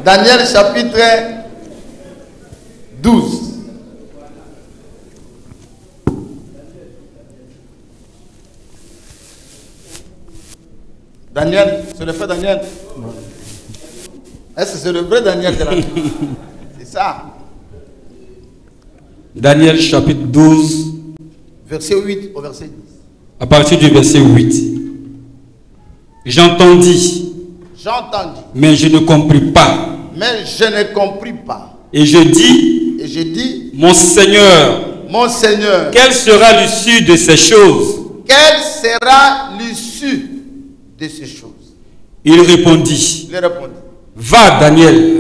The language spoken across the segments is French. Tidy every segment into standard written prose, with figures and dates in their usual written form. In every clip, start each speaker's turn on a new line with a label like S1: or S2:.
S1: Daniel chapitre 12. Daniel, c'est le frère Daniel. Est-ce que c'est le vrai Daniel de la Bible? C'est ça.
S2: Daniel chapitre 12.
S1: Verset 8 au verset 10.
S2: À partir du verset 8. J'entendis.
S1: J'entendis.
S2: Mais je ne compris pas.
S1: Mais je ne compris pas.
S2: Et je dis. Mon Seigneur.
S1: Mon Seigneur.
S2: Quelle sera l'issue de ces choses?
S1: Quelle sera l'issue de ces choses?
S2: Il répondit. Va, Daniel.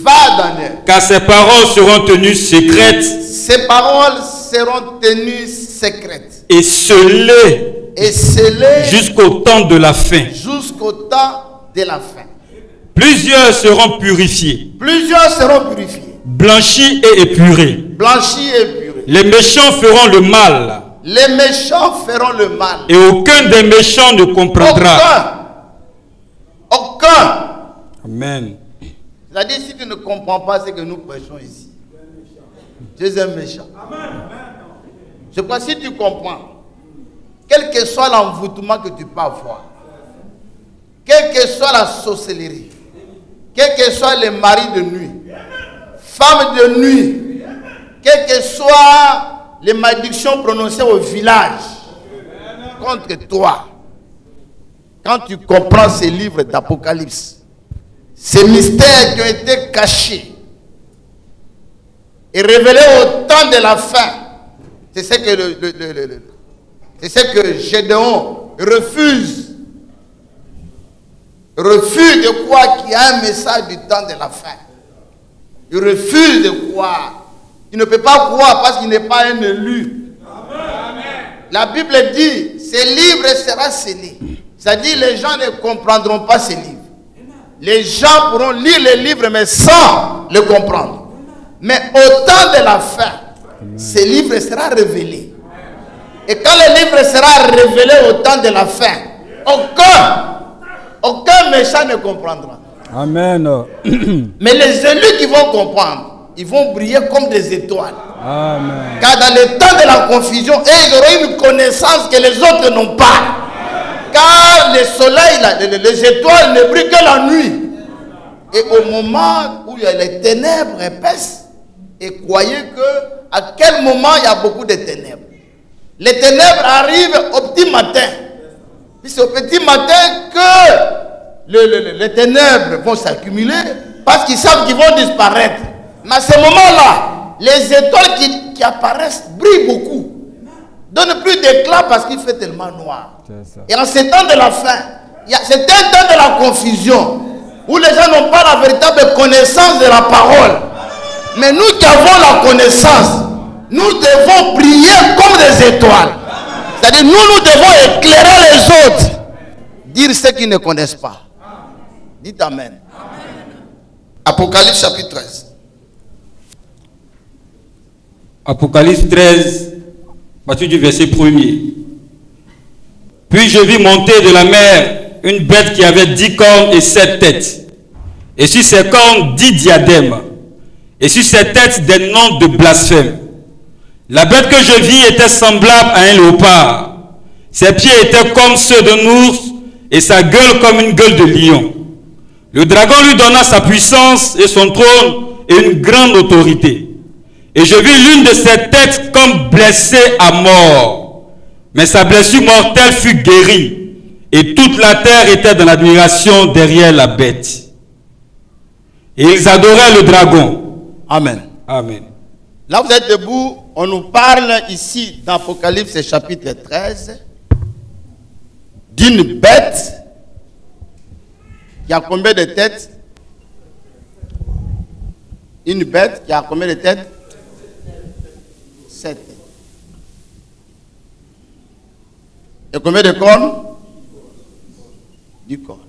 S1: Va, Daniel.
S2: Car ces paroles seront tenues secrètes.
S1: Ces paroles seront tenues secrètes.
S2: Et scellées. Jusqu'au temps de la fin.
S1: Jusqu'au temps de la fin.
S2: Plusieurs seront purifiés.
S1: Plusieurs seront purifiés.
S2: Blanchis et épurés.
S1: Blanchis et épurés.
S2: Les méchants feront le mal.
S1: Les méchants feront le mal.
S2: Et aucun des méchants ne comprendra.
S1: Aucun.
S2: Amen.
S1: C'est-à-dire, si tu ne comprends pas ce que nous prêchons ici, tu es un méchant. Je crois que si tu comprends, quel que soit l'envoûtement que tu peux avoir, quelle que soit la sorcellerie, quels que soient les maris de nuit, femmes de nuit, quelles que soient les malédictions prononcées au village contre toi, quand tu comprends ces livres d'Apocalypse, ces mystères qui ont été cachés et révélés au temps de la fin, c'est ce que Gédéon refuse de croire qu'il y a un message du temps de la fin. Il refuse de croire. Il ne peut pas croire parce qu'il n'est pas un élu. Amen. La Bible dit, ces livres seront scellés. C'est-à-dire, les gens ne comprendront pas ces livres. Les gens pourront lire les livres, mais sans le comprendre. Mais au temps de la fin, ces livres seront révélés. Et quand le livre sera révélé au temps de la fin, aucun méchant ne comprendra.
S3: Amen.
S1: Mais les élus qui vont comprendre, ils vont briller comme des étoiles.
S3: Amen.
S1: Car dans le temps de la confusion, ils auront une connaissance que les autres n'ont pas. Car le soleil, les étoiles ne brillent que la nuit. Et au moment où il y a les ténèbres épaisses, et croyez que à quel moment il y a beaucoup de ténèbres. Les ténèbres arrivent au petit matin. Puis c'est au petit matin que les ténèbres vont s'accumuler parce qu'ils savent qu'ils vont disparaître. Mais à ce moment-là, les étoiles qui apparaissent brillent beaucoup. Donnent plus d'éclat parce qu'il fait tellement noir. Et en ce temps de la fin, c'est un temps de la confusion où les gens n'ont pas la véritable connaissance de la parole. Mais nous qui avons la connaissance, nous devons briller comme des étoiles. C'est-à-dire, nous devons éclairer les autres. Dire ceux qui ne connaissent pas. Dites Amen. Apocalypse chapitre 13.
S2: Apocalypse 13, à partir du verset 1er. Puis je vis monter de la mer une bête qui avait 10 cornes et 7 têtes. Et sur ses cornes 10 diadèmes. Et sur ses têtes des noms de blasphème. La bête que je vis était semblable à un léopard. Ses pieds étaient comme ceux d'un ours et sa gueule comme une gueule de lion. Le dragon lui donna sa puissance et son trône et une grande autorité. Et je vis l'une de ses têtes comme blessée à mort. Mais sa blessure mortelle fut guérie. Et toute la terre était dans l'admiration derrière la bête. Et ils adoraient le dragon.
S1: Amen.
S2: Amen.
S1: Là, vous êtes debout. On nous parle ici dans Apocalypse chapitre 13 d'une bête qui a combien de têtes? Une bête qui a combien de têtes? 7. Et combien de cornes? 10 cornes.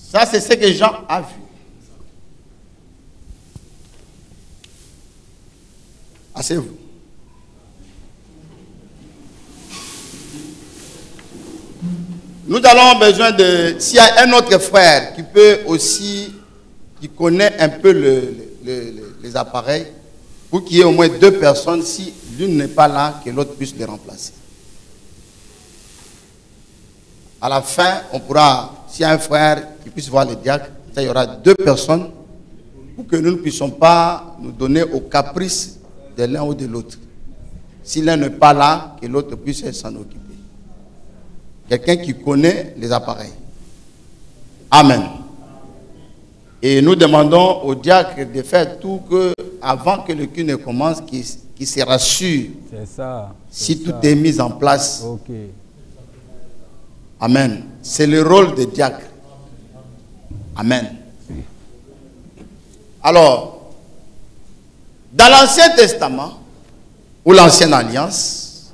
S1: Ça, c'est ce que Jean a vu. Asseyez-vous. Nous allons besoin de... S'il y a un autre frère qui peut aussi, qui connaît un peu les appareils, pour qu'il y ait au moins 2 personnes, si l'une n'est pas là, que l'autre puisse les remplacer. À la fin, on pourra, s'il y a un frère qui puisse voir le diacre, il y aura 2 personnes pour que nous ne puissions pas nous donner au caprice de l'un ou de l'autre. Si l'un n'est pas là, que l'autre puisse s'en occuper. Quelqu'un qui connaît les appareils. Amen. Et nous demandons au diacre de faire tout que, avant que le culte ne commence, qu'il se rassure.
S3: C'est ça.
S1: Si tout est mis en place.
S3: Ok.
S1: Amen. C'est le rôle des diacres. Amen. Alors, dans l'Ancien Testament, ou l'Ancienne Alliance,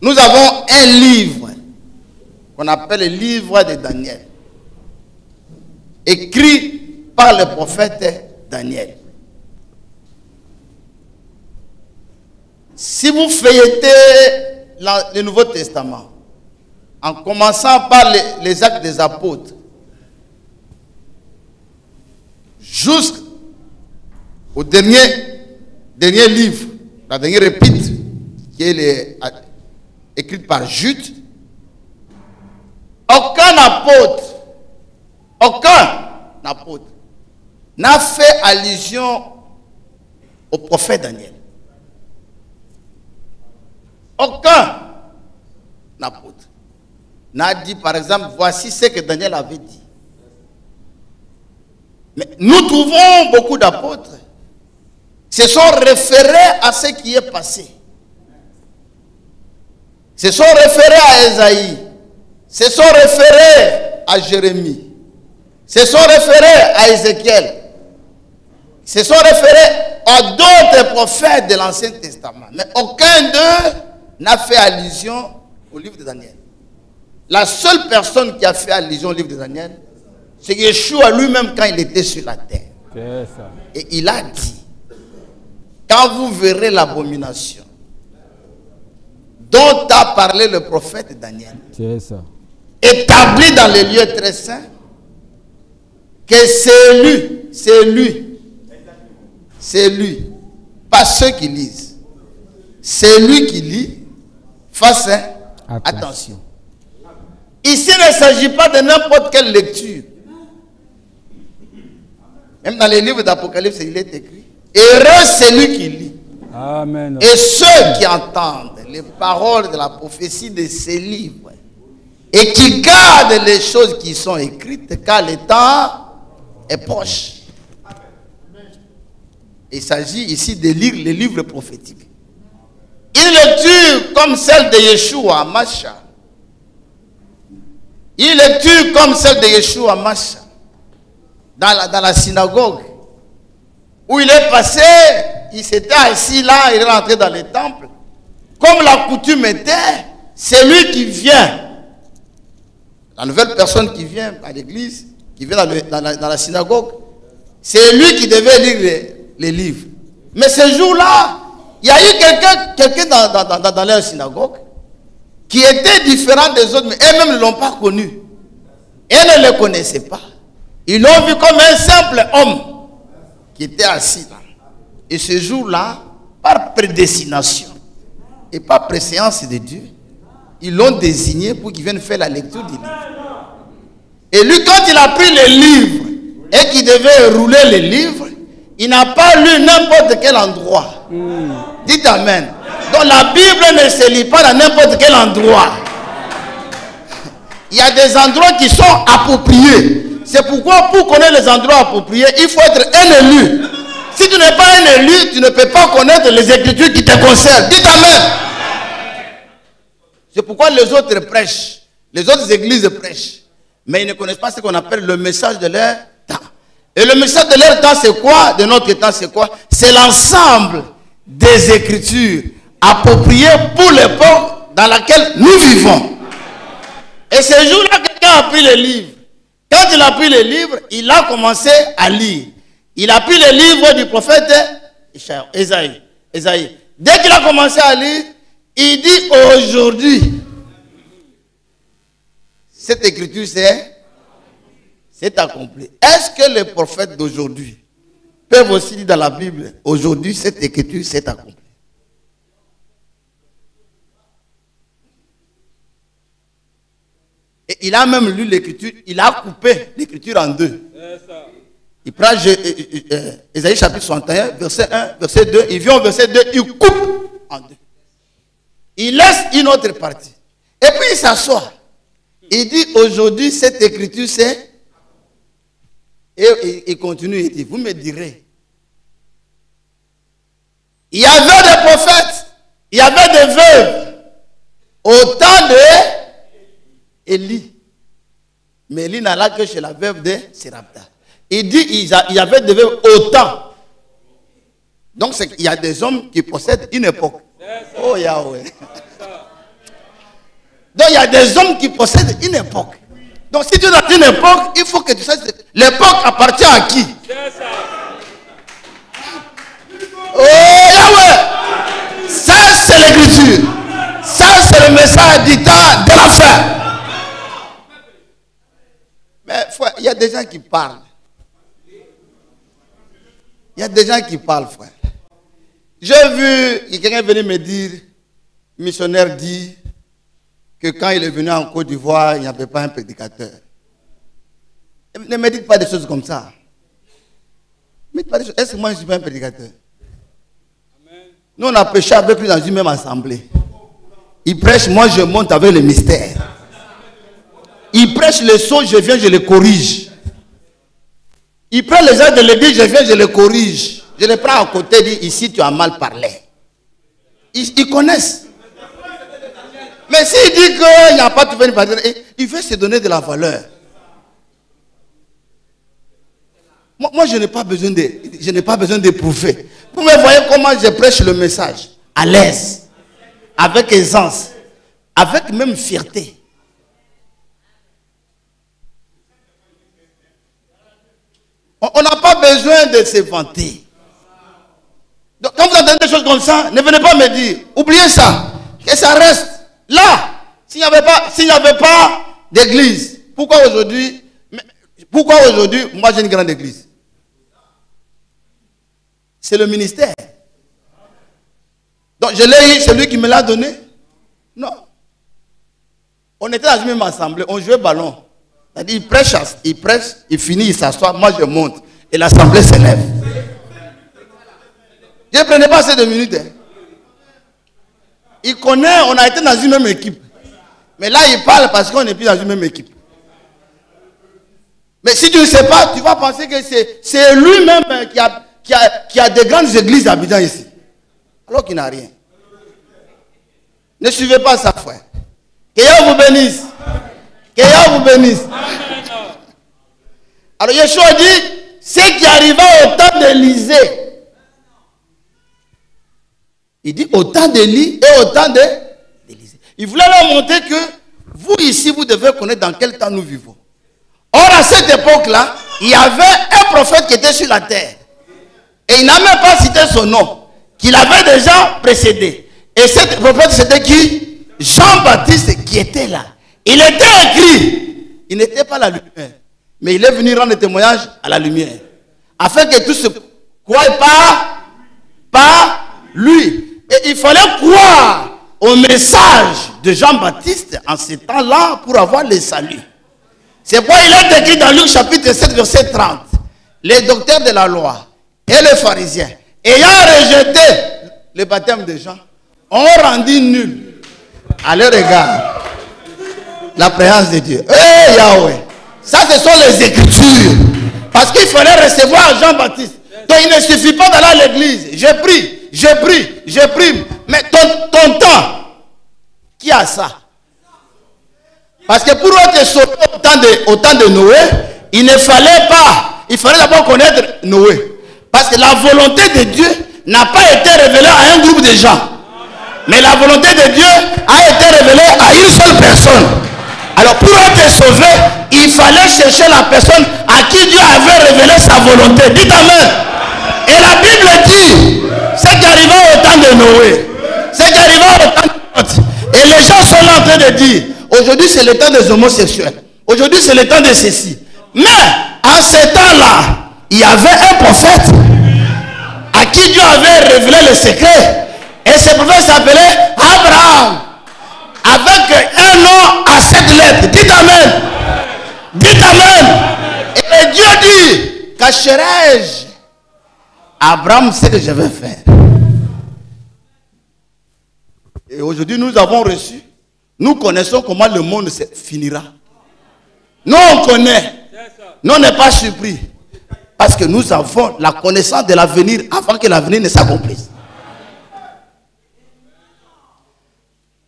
S1: nous avons un livre qu'on appelle le livre de Daniel, écrit par le prophète Daniel. Si vous feuilletez le Nouveau Testament, en commençant par les actes des apôtres, jusqu'au dernier livre, la dernière épître, qui est écrite par Jude, aucun apôtre n'a fait allusion au prophète Daniel. Aucun apôtre n'a dit, par exemple, voici ce que Daniel avait dit. Mais nous trouvons beaucoup d'apôtres se sont référés à ce qui est passé. Se sont référés à Esaïe. Se sont référés à Jérémie. Se sont référés à Ézéchiel. Se sont référés à d'autres prophètes de l'Ancien Testament. Mais aucun d'eux n'a fait allusion au livre de Daniel. La seule personne qui a fait allusion au livre de Daniel, c'est Yeshua lui-même quand il était sur la terre.
S3: C'est ça.
S1: Et il a dit, quand vous verrez l'abomination dont a parlé le prophète Daniel,
S3: C'est ça.
S1: établi dans les lieux très saints, que c'est lui, pas ceux qui lisent, c'est lui qui lit, fasse attention. Ici, il ne s'agit pas de n'importe quelle lecture. Même dans les livres d'Apocalypse, il est écrit, heureux celui qui lit.
S3: Amen.
S1: Et ceux qui entendent les paroles de la prophétie de ces livres et qui gardent les choses qui sont écrites, car le temps est proche. Il s'agit ici de lire les livres prophétiques. Une lecture comme celle de Yeshua à Masha. Une lecture comme celle de Yeshua à Masha. Dans la synagogue. Où il est passé, il s'était assis là, il est rentré dans le temple. Comme la coutume était, c'est lui qui vient. La nouvelle personne qui vient à l'église, qui vient dans la synagogue, c'est lui qui devait lire les livres. Mais ce jour-là, il y a eu quelqu'un dans leur synagogue qui était différent des autres, mais eux-mêmes ne l'ont pas connu. Ils ne le connaissaient pas. Ils l'ont vu comme un simple homme qui était assis là. Et ce jour-là, par prédestination et par préséance de Dieu, ils l'ont désigné pour qu'il vienne faire la lecture du livre. Et lui, quand il a pris le livre et qu'il devait rouler le livre, il n'a pas lu n'importe quel endroit. Dites Amen. Donc la Bible ne se lit pas dans n'importe quel endroit. Il y a des endroits qui sont appropriés. C'est pourquoi pour connaître les endroits appropriés, il faut être un élu. Si tu n'es pas un élu, tu ne peux pas connaître les écritures qui te concernent. Dites Amen. C'est pourquoi les autres prêchent. Les autres églises prêchent. Mais ils ne connaissent pas ce qu'on appelle le message de leur temps. Et le message de leur temps, c'est quoi? De notre temps, c'est quoi? C'est l'ensemble des écritures appropriées pour l'époque dans laquelle nous vivons. Et ce jour-là, quelqu'un a pris le livre. Quand il a pris le livre, il a commencé à lire. Il a pris le livre du prophète Esaïe. Dès qu'il a commencé à lire, il dit aujourd'hui, cette écriture c'est accompli. Est-ce que les prophètes d'aujourd'hui peuvent aussi dire dans la Bible, aujourd'hui cette écriture s'est accomplie? Et il a même lu l'écriture, il a coupé l'écriture en deux. Il prend Ésaïe chapitre 61, verset 1, verset 2, il vient au verset 2, il coupe en deux. Il laisse une autre partie. Et puis il s'assoit. Il dit aujourd'hui cette écriture c'est... Et il continue, il dit, vous me direz. Il y avait des prophètes, il y avait des veuves au temps de Élie. Mais Élie n'alla que chez la veuve de Sérapta. Il dit il y avait des veuves autant. Donc il y a des hommes qui possèdent une époque. Oh Yahweh. Donc il y a des hommes qui possèdent une époque. Donc si tu es dans une époque, il faut que tu saches l'époque appartient à qui? Oh Yahweh. Ça c'est l'écriture. Ça c'est le message du temps de la fin. Mais frère, il y a des gens qui parlent. Il y a des gens qui parlent, frère. J'ai vu quelqu'un venir me dire, missionnaire dit que quand il est venu en Côte d'Ivoire, il n'y avait pas un prédicateur. Ne me dites pas des choses comme ça. Est-ce que moi je ne suis pas un prédicateur? Nous on a prêché avec lui dans une même assemblée. Il prêche, moi je monte avec le mystère. Il prêche les sons, je viens, je les corrige. Il prend les gens de l'église, je viens, je les corrige. Je les prends à côté et dis, ici tu as mal parlé. Ils connaissent. Mais s'il dit qu'il n'y a pas de venir parler, il veut se donner de la valeur. Moi je n'ai pas besoin d'éprouver. Vous me voyez comment je prêche le message. À l'aise. Avec aisance. Avec même fierté. On n'a pas besoin de se vanter. Donc, quand vous entendez des choses comme ça, ne venez pas me dire, oubliez ça, que ça reste là. S'il n'y avait pas d'église, pourquoi aujourd'hui, moi j'ai une grande église? C'est le ministère. Donc je l'ai eu, c'est lui qui me l'a donné? Non. On était dans une même assemblée, on jouait ballon. Il prêche, il finit, il s'assoit, moi je monte. Et l'assemblée s'élève. Je ne prenais pas assez de minutes. Hein. Il connaît, on a été dans une même équipe. Mais là, il parle parce qu'on n'est plus dans une même équipe. Mais si tu ne sais pas, tu vas penser que c'est lui-même qui a de grandes églises d'Abidjan ici. Alors qu'il n'a rien. Ne suivez pas ça, frère. Que Dieu vous bénisse. Que Dieu vous bénisse. Alors Yeshua dit, ce qui arriva au temps d'Élisée. Il dit au temps d'Élie et au temps d'Élisée. Il voulait leur montrer que vous ici, vous devez connaître dans quel temps nous vivons. Or, à cette époque-là, il y avait un prophète qui était sur la terre. Et il n'a même pas cité son nom, qu'il avait déjà précédé. Et cet prophète, c'était qui? Jean-Baptiste qui était là. Il était écrit. Il n'était pas la lumière. Mais il est venu rendre témoignage à la lumière. Afin que tous se croient par lui. Et il fallait croire au message de Jean-Baptiste en ce temps-là pour avoir le salut. C'est pourquoi il est écrit dans Luc chapitre 7, verset 30. Les docteurs de la loi et les pharisiens, ayant rejeté le baptême de Jean, ont rendu nul à leur égard la présence de Dieu. Eh Yahweh, ça ce sont les Écritures. Parce qu'il fallait recevoir Jean-Baptiste. Donc il ne suffit pas d'aller à l'église. Je prie. Mais ton temps, qui a ça? Parce que pour être sauvé au temps de Noé, il ne fallait pas. Il fallait d'abord connaître Noé. Parce que la volonté de Dieu n'a pas été révélée à un groupe de gens. Mais la volonté de Dieu a été révélée à une seule personne. Alors pour être sauvé, il fallait chercher la personne à qui Dieu avait révélé sa volonté. Dites Amen. Et la Bible dit, c'est qui arriva au temps de Noé, c'est qui arriva au temps de Lot. Et les gens sont là en train de dire, Aujourd'hui, c'est le temps des homosexuels. Aujourd'hui, c'est le temps de ceci. Mais, en ce temps-là, il y avait un prophète à qui Dieu avait révélé le secret. Et ce prophète s'appelait Abraham. Avec un nom à 7 lettres. Dites Amen. Dites Amen. Et Dieu dit, cacherai-je Abraham ce que je vais faire. Et aujourd'hui, nous avons reçu. Nous connaissons comment le monde se finira. Nous, on connaît. Nous, on n'est pas surpris. Parce que nous avons la connaissance de l'avenir avant que l'avenir ne s'accomplisse.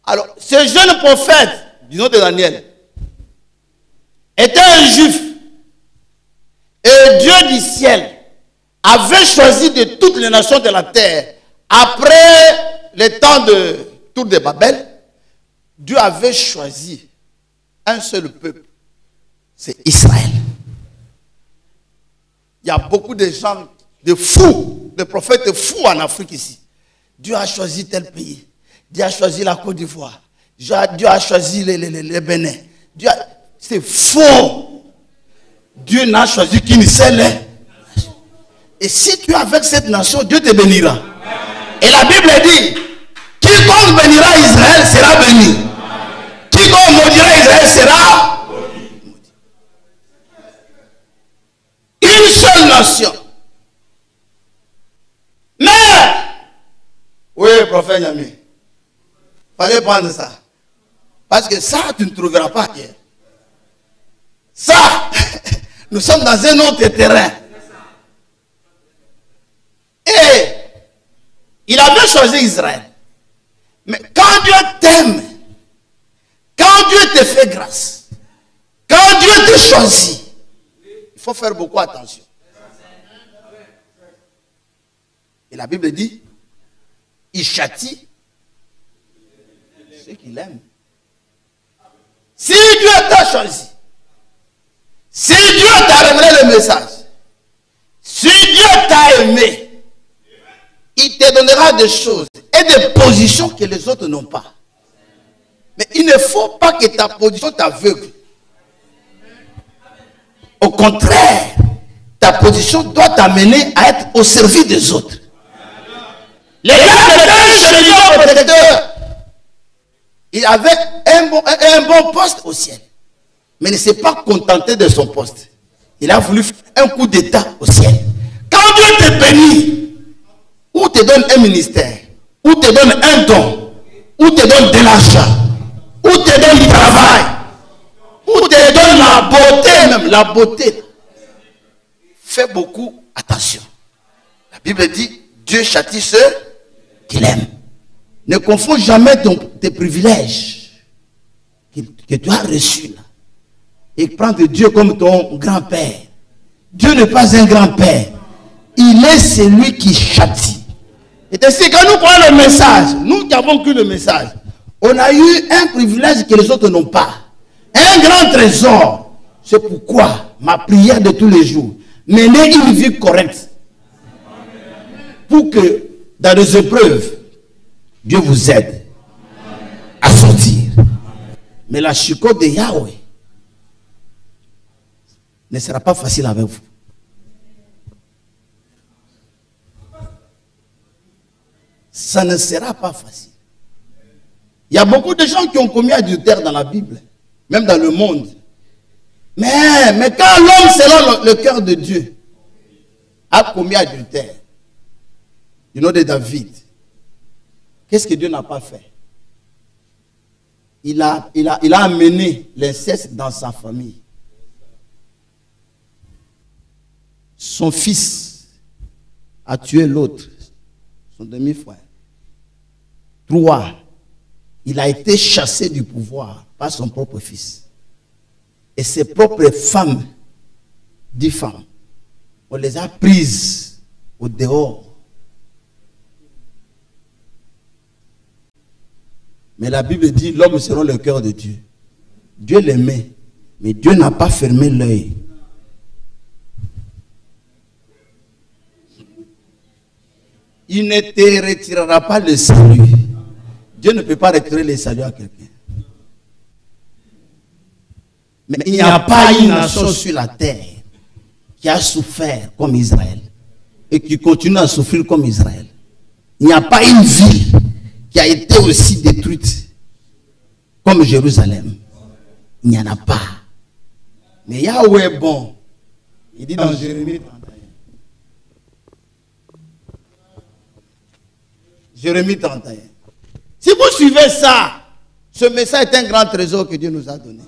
S1: Alors, ce jeune prophète, du nom de Daniel, était un juif. Et Dieu du ciel avait choisi de toutes les nations de la terre, après le temps de Tour de Babel, Dieu avait choisi un seul peuple, c'est Israël. Il y a beaucoup de gens, de fous, de prophètes fous en Afrique ici. Dieu a choisi tel pays. Dieu a choisi la Côte d'Ivoire. Dieu a choisi les Bénin. C'est faux. Dieu n'a choisi qu'une seule. Et si tu es avec cette nation, Dieu te bénira. Et la Bible dit, quiconque bénira Israël sera béni. Quiconque maudira Israël sera maudit. Une seule nation. Mais, oui, prophète Yami, fallait prendre ça. Parce que ça, tu ne trouveras pas hier. Ça, nous sommes dans un autre terrain. Et il avait choisi Israël. Mais quand Dieu t'aime, quand Dieu te fait grâce, quand Dieu te choisit, il faut faire beaucoup attention. Et la Bible dit, il châtie ceux qu'il aime. Si Dieu t'a choisi, si Dieu t'a révélé le message, si Dieu t'a aimé, il te donnera des choses et des positions que les autres n'ont pas. Mais il ne faut pas que ta position t'aveugle. Au contraire, ta position doit t'amener à être au service des autres. Les gars étaient un chevalier protecteur. Il avait un bon poste au ciel. Mais il ne s'est pas contenté de son poste. Il a voulu faire un coup d'état au ciel. Quand Dieu te bénit, ou te donne un ministère, ou te donne un don, ou te donne de l'argent, ou te donne du travail, ou te donne la beauté même, la beauté. Fais beaucoup attention. La Bible dit, Dieu châtie ceux qu'il aime. Ne confonds jamais tes privilèges que tu as reçus là. Et prends de Dieu comme ton grand-père. Dieu n'est pas un grand-père. Il est celui qui châtie. Et ainsi, quand nous prenons le message, nous qui avons cru le message, on a eu un privilège que les autres n'ont pas. Un grand trésor. C'est pourquoi ma prière de tous les jours, menez une vie correcte. Pour que dans les épreuves, Dieu vous aide à sortir. Mais la chicote de Yahweh ne sera pas facile avec vous. Ça ne sera pas facile. Il y a beaucoup de gens qui ont commis adultère dans la Bible, même dans le monde. Mais quand l'homme, selon le cœur de Dieu, a commis adultère, du nom de David, qu'est-ce que Dieu n'a pas fait? Il a amené l'inceste dans sa famille. Son fils a tué l'autre, son demi-frère. 3. Il a été chassé du pouvoir par son propre fils. Et ses propres femmes, 10 femmes, on les a prises au dehors. Mais la Bible dit, l'homme selon le cœur de Dieu. Dieu l'aimait, mais Dieu n'a pas fermé l'œil. Il ne te retirera pas le salut. Dieu ne peut pas retirer le salut à quelqu'un. Mais il n'y a pas une nation sur la terre qui a souffert comme Israël et qui continue à souffrir comme Israël. Il n'y a pas une ville qui a été aussi détruite comme Jérusalem. Il n'y en a pas. Mais Yahweh est bon. Il dit dans Jérémie 31. Jérémie 31. Si vous suivez ça, ce message est un grand trésor que Dieu nous a donné.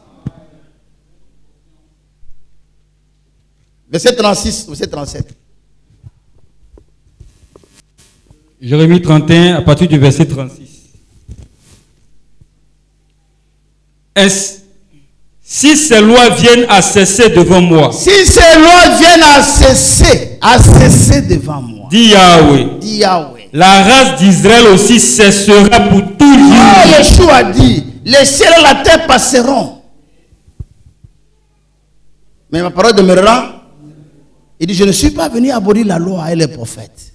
S1: Verset 36, verset 37.
S2: Jérémie 31, à partir du verset 36. Si ces lois viennent à cesser devant moi.
S1: Si ces lois viennent à cesser devant moi.
S2: Dit Yahweh.
S1: Dit Yahweh.
S2: La race d'Israël aussi cessera pour toujours.
S1: Oh, Yeshua a dit, les ciels et la terre passeront, mais ma parole demeurera. Il dit, je ne suis pas venu abolir la loi et les prophètes.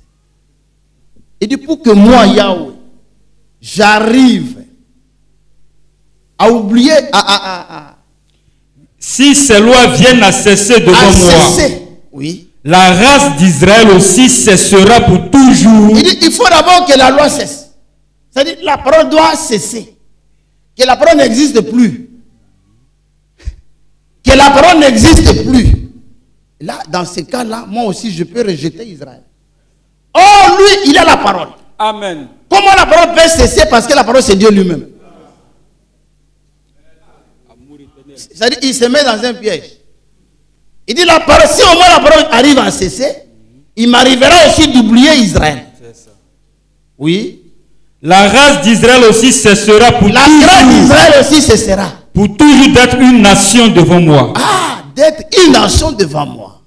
S1: Il dit, pour que moi, Yahweh, j'arrive à oublier,
S2: si ces lois viennent à cesser devant moi,
S1: oui.
S2: La race d'Israël aussi cessera pour toujours.
S1: Il dit, il faut d'abord que la loi cesse. C'est-à-dire, la parole doit cesser. Que la parole n'existe plus. Que la parole n'existe plus. Là, dans ce cas-là, moi aussi, je peux rejeter Israël. Oh, lui, il a la parole.
S2: Amen.
S1: Comment la parole peut cesser? Parce que la parole, c'est Dieu lui-même. C'est-à-dire, il se met dans un piège. Il dit, la parole, si au moins la parole arrive à cesser, il m'arrivera aussi d'oublier Israël.
S2: C'est ça.
S1: Oui.
S2: La race d'Israël aussi cessera pour toujours.
S1: La race d'Israël aussi cessera.
S2: Pour toujours d'être une nation devant moi.
S1: Ah, d'être une nation devant moi.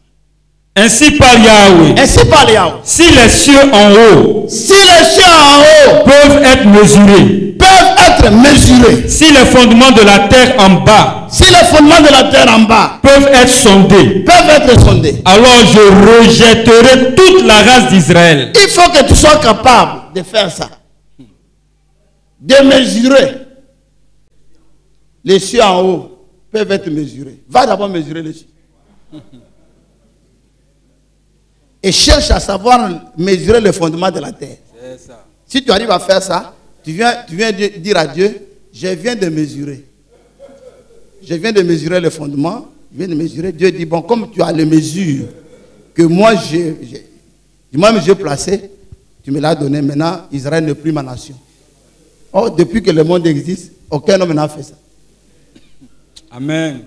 S2: Ainsi parle Yahweh.
S1: Ainsi parle Yahweh.
S2: Si les cieux en haut,
S1: si les cieux en haut
S2: peuvent être mesurés, si les fondements de la terre en bas, peuvent être sondés, alors je rejetterai toute la race d'Israël.
S1: Il faut que tu sois capable de faire ça, de mesurer. Les cieux en haut peuvent être mesurés. Va d'abord mesurer les cieux. Et cherche à savoir mesurer le fondement de la terre.
S2: Ça.
S1: Si tu arrives à faire ça, tu viens dire à Dieu, je viens de mesurer. Je viens de mesurer le fondement. Je viens de mesurer. Dieu dit, bon, comme tu as les mesures que moi j'ai placées, tu me l'as donné. Maintenant, Israël n'est plus ma nation. Oh, depuis que le monde existe, aucun homme n'a fait ça.
S2: Amen.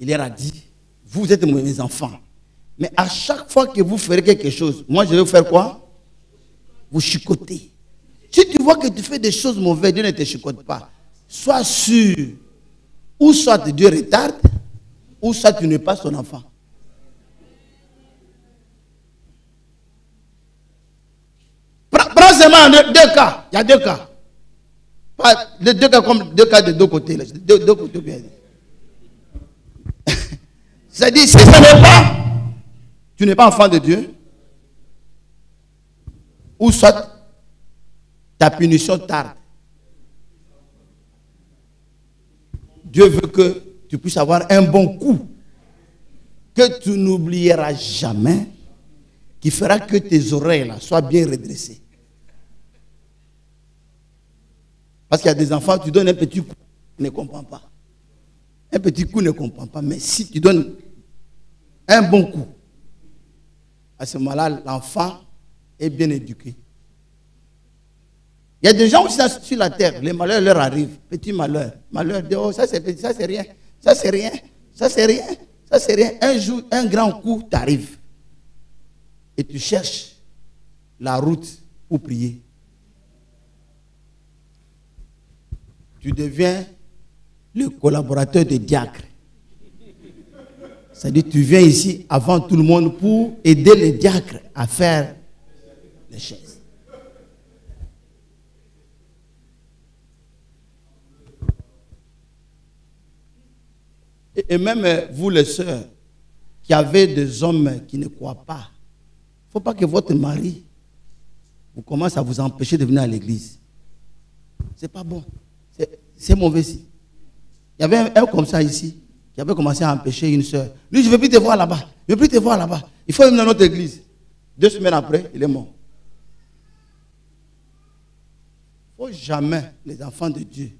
S1: Il leur a dit, vous êtes mes enfants. Mais à chaque fois que vous ferez quelque chose, moi je vais vous faire quoi? Vous chicoter. Si tu vois que tu fais des choses mauvaises, Dieu ne te chicote pas. Sois sûr. Ou soit Dieu retarde, ou soit tu n'es pas son enfant. Prends seulement deux cas. Il y a deux cas. Pas les deux cas comme deux cas de deux côtés. Deux côtés bien. C'est-à-dire, si ce n'est pas, tu n'es pas enfant de Dieu, ou soit ta punition tarde. Dieu veut que tu puisses avoir un bon coup, que tu n'oublieras jamais, qui fera que tes oreilles là, soient bien redressées. Parce qu'il y a des enfants, tu donnes un petit coup, ils ne comprennent pas. Un petit coup ne comprend pas, mais si tu donnes un bon coup, à ce moment-là, l'enfant est bien éduqué. Il y a des gens aussi sur la terre, les malheurs leur arrivent, petits malheurs. Malheur, oh, ça c'est petit, ça c'est rien, ça c'est rien, ça c'est rien, ça c'est rien. Un jour, un grand coup t'arrive. Et tu cherches la route pour prier. Tu deviens le collaborateur des diacres. C'est-à-dire tu viens ici avant tout le monde pour aider les diacres à faire les chaises. Et même vous les sœurs qui avez des hommes qui ne croient pas, il ne faut pas que votre mari vous commence à vous empêcher de venir à l'église. Ce n'est pas bon. C'est mauvais signe. Il y avait un comme ça ici, qui avait commencé à empêcher une soeur. Lui, je ne veux plus te voir là-bas. Je ne veux plus te voir là-bas. Il faut venir dans notre église. 2 semaines après, il est mort. Il ne faut jamais, les enfants de Dieu,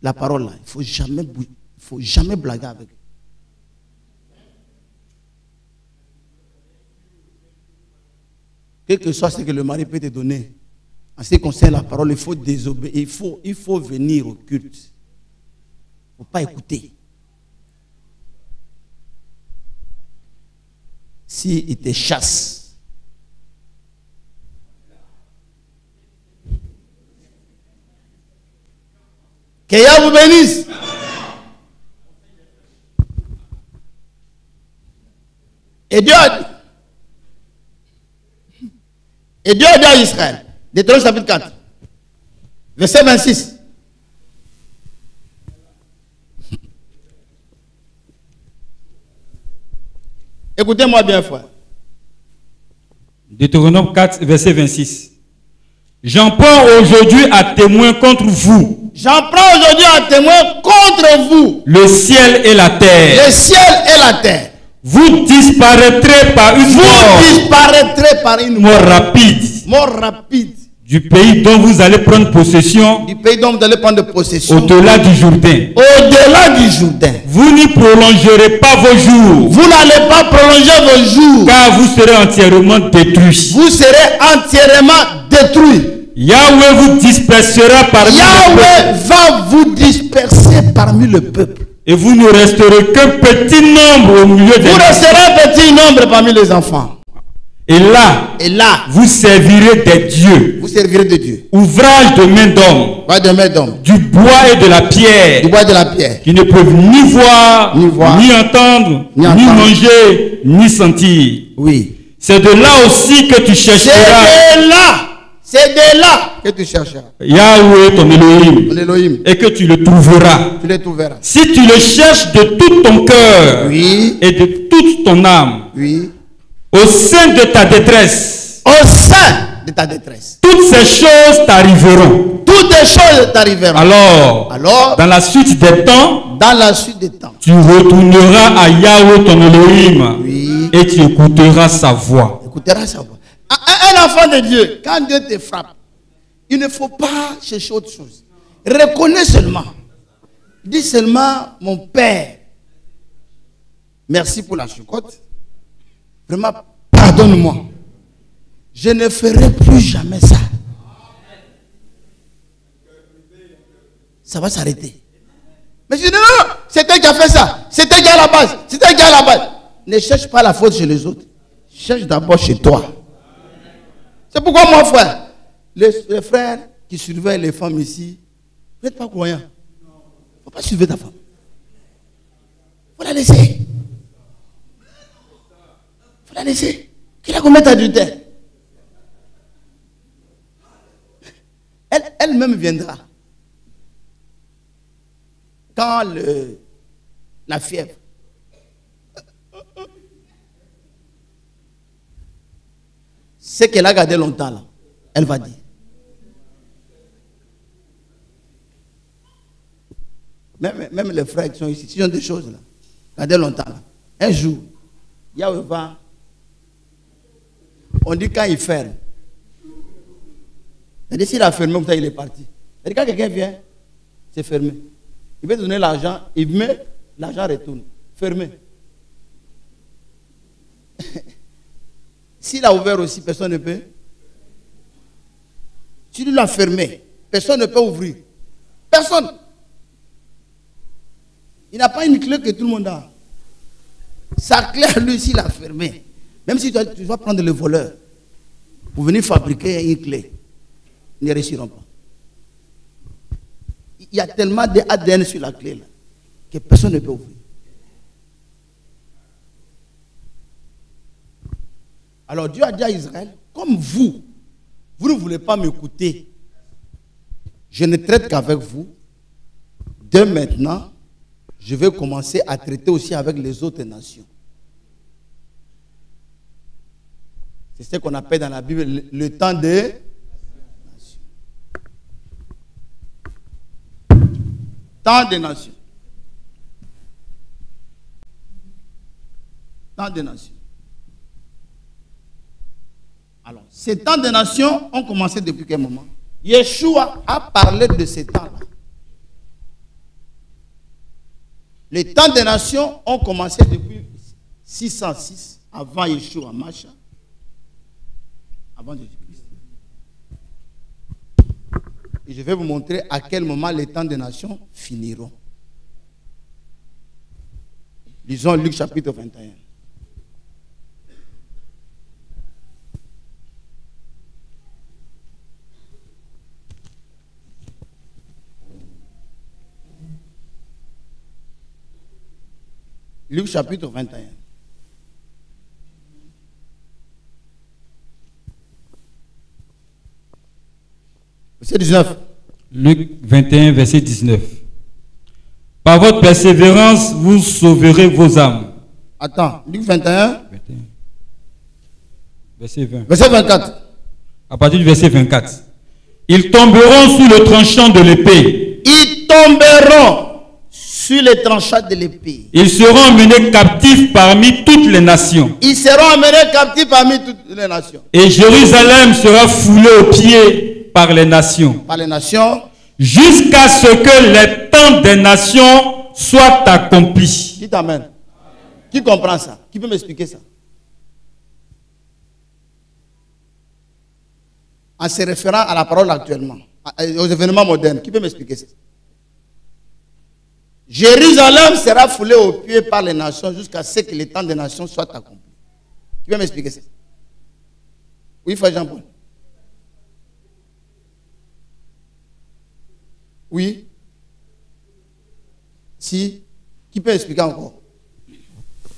S1: la parole là, il ne faut jamais blaguer avec eux. Quel que soit ce que le mari peut te donner, en ce qui concerne la parole, il faut désobéir, il faut venir au culte. Il ne faut pas écouter. S'il te chasse, que Yahweh vous bénisse. Et Dieu a dit à Israël, Deutéronome chapitre 4, verset 26. Écoutez-moi bien, frère.
S2: Deutéronome 4, verset 26. J'en prends aujourd'hui à témoin contre vous.
S1: J'en prends aujourd'hui à témoin contre vous.
S2: Le ciel et la terre.
S1: Le ciel et la terre.
S2: Vous disparaîtrez par une mort.
S1: Vous disparaîtrez par une
S2: mort rapide.
S1: Mort rapide.
S2: Du pays dont vous allez prendre possession.
S1: Du pays dont vous allez prendre possession.
S2: Au-delà du Jourdain.
S1: Au-delà du Jourdain.
S2: Vous n'y prolongerez pas vos jours.
S1: Vous n'allez pas prolonger vos jours.
S2: Car vous serez entièrement détruits.
S1: Vous serez entièrement détruits.
S2: Yahweh vous dispersera parmi le peuple.
S1: Yahweh va vous disperser parmi le peuple.
S2: Et vous ne resterez qu'un petit nombre au milieu des
S1: Vous resterez un petit nombre parmi les enfants.
S2: Et là, vous servirez des dieux.
S1: Vous servirez de Dieu.
S2: Ouvrage de main d'homme.
S1: Pas de main d'homme.
S2: Du bois et de la pierre.
S1: Du bois et de la pierre.
S2: Qui ne peuvent ni voir, ni entendre, ni manger, ni sentir.
S1: Oui.
S2: C'est de là aussi que tu chercheras.
S1: C'est de là que tu chercheras.
S2: Yahweh ton Elohim. Et que tu le trouveras.
S1: Tu le trouveras.
S2: Si tu le cherches de tout ton cœur.
S1: Oui.
S2: Et de toute ton âme.
S1: Oui.
S2: Au sein de ta détresse.
S1: Au sein de ta détresse.
S2: Toutes ces choses t'arriveront.
S1: Toutes les choses t'arriveront.
S2: Alors, dans la suite des temps.
S1: Dans la suite des temps.
S2: Tu retourneras à Yahweh ton Elohim.
S1: Oui.
S2: Et tu écouteras sa voix.
S1: Écouteras sa voix. Un enfant de Dieu, quand Dieu te frappe, il ne faut pas chercher autre chose. Reconnais seulement. Dis seulement, mon Père, merci pour la choucroute. Vraiment, pardonne-moi. Je ne ferai plus jamais ça. Ça va s'arrêter. Mais je dis non, c'est elle qui a fait ça. C'est elle qui est à la base. C'est elle qui est à la base. Ne cherche pas la faute chez les autres. Cherche d'abord chez toi. C'est pourquoi mon frère, les frères qui surveillent les femmes ici, vous n'êtes pas croyants. Il ne faut pas surveiller ta femme. Il faut la laisser. Il faut la laisser. Qu'il a commis adultère. Elle-même viendra. Quand la fièvre. Ce qu'elle a gardé longtemps là, elle va dire. Même les frères qui sont ici, ils ont des choses là, gardé longtemps là. Un jour, Yahweh va. On dit quand il ferme. C'est-à-dire s'il a fermé, il est parti. C'est-à-dire quand quelqu'un vient, c'est fermé. Il veut donner l'argent, il met, l'argent retourne. Fermé. S'il a ouvert aussi, personne ne peut. S'il l'a fermé, personne ne peut ouvrir. Personne. Il n'a pas une clé que tout le monde a. Sa clé, lui, s'il l'a fermé. Même si tu vas prendre le voleur pour venir fabriquer une clé, ils ne réussiront pas. Il y a tellement d'ADN sur la clé là, que personne ne peut ouvrir. Alors Dieu a dit à Israël, comme vous ne voulez pas m'écouter, je ne traite qu'avec vous. Dès maintenant, je vais commencer à traiter aussi avec les autres nations. C'est ce qu'on appelle dans la Bible le temps des nations. Tant de nations. Tant de nations. Alors, ces temps de nations ont commencé depuis quel moment? Yeshua a parlé de ces temps-là. Les temps des nations ont commencé depuis 606 avant Yeshua Mashiach, avant Jésus-Christ. Et je vais vous montrer à quel moment les temps des nations finiront. Lisons Luc chapitre 21. Luc chapitre 21. Verset 19.
S2: Luc 21, verset 19. Par votre persévérance, vous sauverez vos âmes.
S1: Attends, Luc 21.
S2: 21. Verset 20.
S1: Verset 24.
S2: À partir du verset 24. Ils tomberont sous le tranchant de l'épée.
S1: Ils tomberont sur les tranchants de l'épée.
S2: Ils seront emmenés captifs parmi toutes les nations.
S1: Ils seront emmenés captifs parmi toutes les nations.
S2: Et Jérusalem sera foulée aux pieds par les nations.
S1: Par les nations.
S2: Jusqu'à ce que les temps des nations soient accomplis.
S1: Dites amen. Qui comprend ça? Qui peut m'expliquer ça? En se référant à la parole actuellement, aux événements modernes, qui peut m'expliquer ça? Jérusalem sera foulée aux pieds par les nations jusqu'à ce que les temps des nations soient accomplis. Qui peut m'expliquer ça? Oui, frère Jean-Paul. Oui. Si. Qui peut expliquer encore?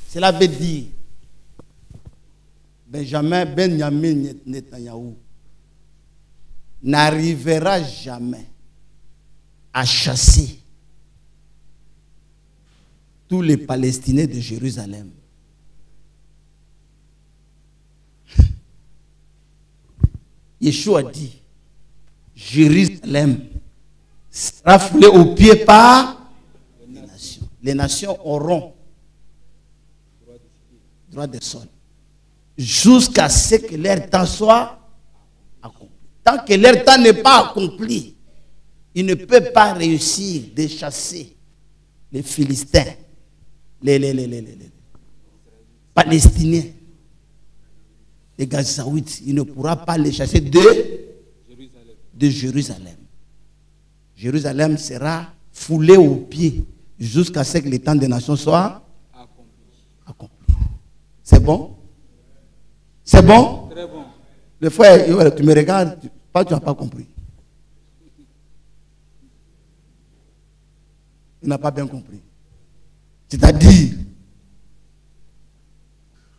S1: Cela veut dire Benjamin Netanyahu n'arrivera jamais à chasser tous les Palestiniens de Jérusalem. Yeshua dit, Jérusalem sera foulée aux pieds par les nations. Les nations auront droit de sol jusqu'à ce que leur temps soit accompli. Tant que leur temps n'est pas accompli, ils ne peuvent pas réussir de chasser les Philistins, les Palestiniens, les Gazaouites. Il ne pourra pas les chasser de Jérusalem. Jérusalem sera foulée aux pieds jusqu'à ce que les temps des nations soient accomplis. C'est bon? C'est bon?
S2: Très bon.
S1: Le frère, tu me regardes, tu n'as pas compris. Il n'a pas bien compris. C'est-à-dire,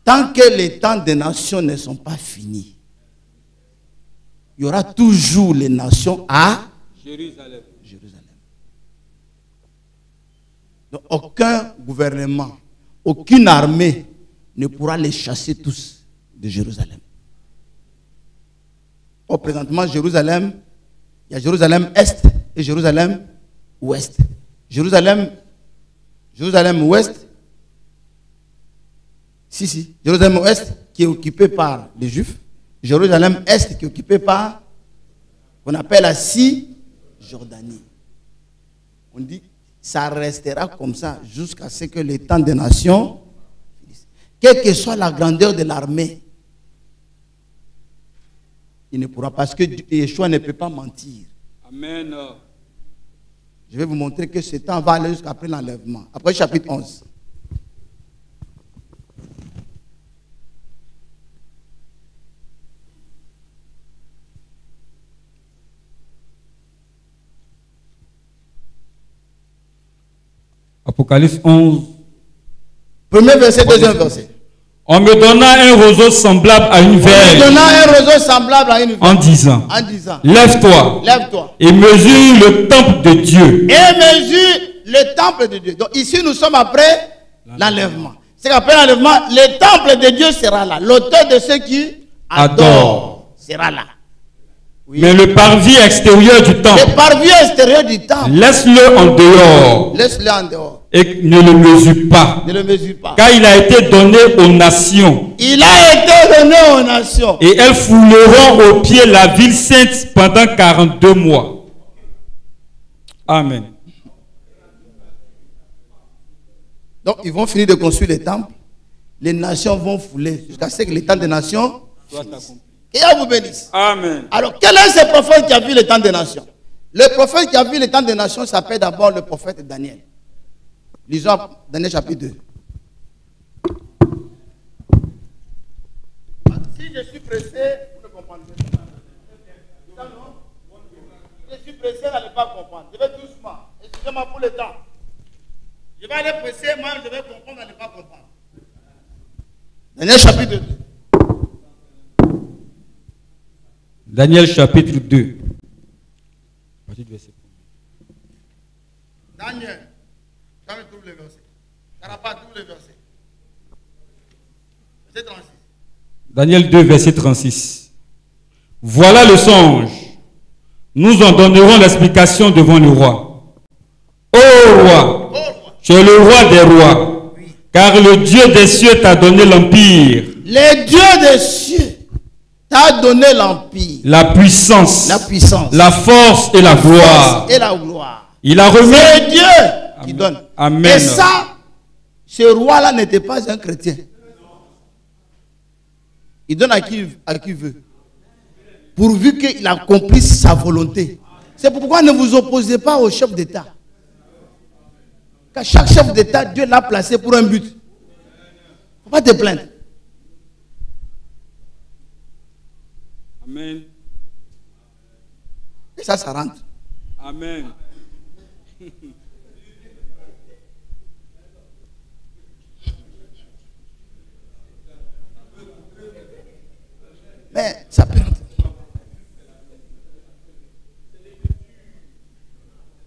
S1: tant que les temps des nations ne sont pas finis, il y aura toujours les nations à
S2: Jérusalem.
S1: Donc, aucun gouvernement, aucune armée ne pourra les chasser tous de Jérusalem. Or, présentement, Jérusalem, il y a Jérusalem Est et Jérusalem Ouest. Jérusalem Ouest, Jérusalem Ouest qui est occupé par les Juifs. Jérusalem Est qui est occupé par, qu'on appelle la Cisjordanie. On dit, ça restera comme ça jusqu'à ce que les temps des nations, quelle que soit la grandeur de l'armée, il ne pourra pas, parce que Yeshua ne peut pas mentir.
S2: Amen.
S1: Je vais vous montrer que ce temps va aller jusqu'après l'enlèvement. Après chapitre 11.
S2: Apocalypse 11.
S1: Premier verset, deuxième verset.
S2: On me donna un roseau semblable à une verge.
S1: On me donna un roseau semblable à une verge.
S2: En disant, lève-toi.
S1: Lève-toi.
S2: Et mesure le temple de Dieu.
S1: Et mesure le temple de Dieu. Donc ici nous sommes après l'enlèvement. C'est qu'après l'enlèvement, le temple de Dieu sera là. L'auteur de ceux qui adorent sera là. Oui.
S2: Mais le parvis extérieur du temple,
S1: Le parvis extérieur du temple,
S2: laisse-le en dehors
S1: laisse-le en dehors.
S2: et ne le mesure pas.
S1: Ne le mesure pas.
S2: Car il a été donné aux nations.
S1: Il a été donné aux nations.
S2: Et elles fouleront au pied la ville sainte pendant 42 mois. Amen.
S1: Donc, ils vont finir de construire les temples. Les nations vont fouler jusqu'à ce que le temps des nations finisse. Que Dieu vous bénisse.
S2: Amen.
S1: Alors, quel est ce prophète qui a vu le temps des nations? Le prophète qui a vu le temps des nations s'appelle d'abord le prophète Daniel. Lisons Daniel chapitre 2. Si je suis pressé, vous ne comprenez pas. Ça, non? Je suis pressé à ne pas comprendre. Je vais doucement. Excusez-moi pour le temps. Je vais aller presser, moi je vais comprendre à ne pas comprendre. Daniel chapitre 2.
S2: Daniel chapitre 2.
S1: Daniel, ça me trouve le verset. Carapat, trouve le verset. Verset 36.
S2: Daniel 2, verset 36. Voilà le songe. Nous en donnerons l'explication devant le roi. Ô roi, tu es le roi des rois, car le Dieu des cieux t'a donné l'empire,
S1: Le Dieu des cieux t'a donné l'empire,
S2: la puissance, la force et la gloire.
S1: et la gloire.
S2: Il a remis.
S1: C'est Dieu qui donne.
S2: Amen.
S1: Et ça, ce roi-là n'était pas un chrétien. Il donne à qui veut. Pourvu qu'il accomplisse sa volonté. C'est pourquoi ne vous opposez pas au chef d'État. Car chaque chef d'État, Dieu l'a placé pour un but. Il ne faut pas te plaindre.
S2: Amen.
S1: Et ça rentre.
S2: Amen.
S1: Mais ça peut rentrer.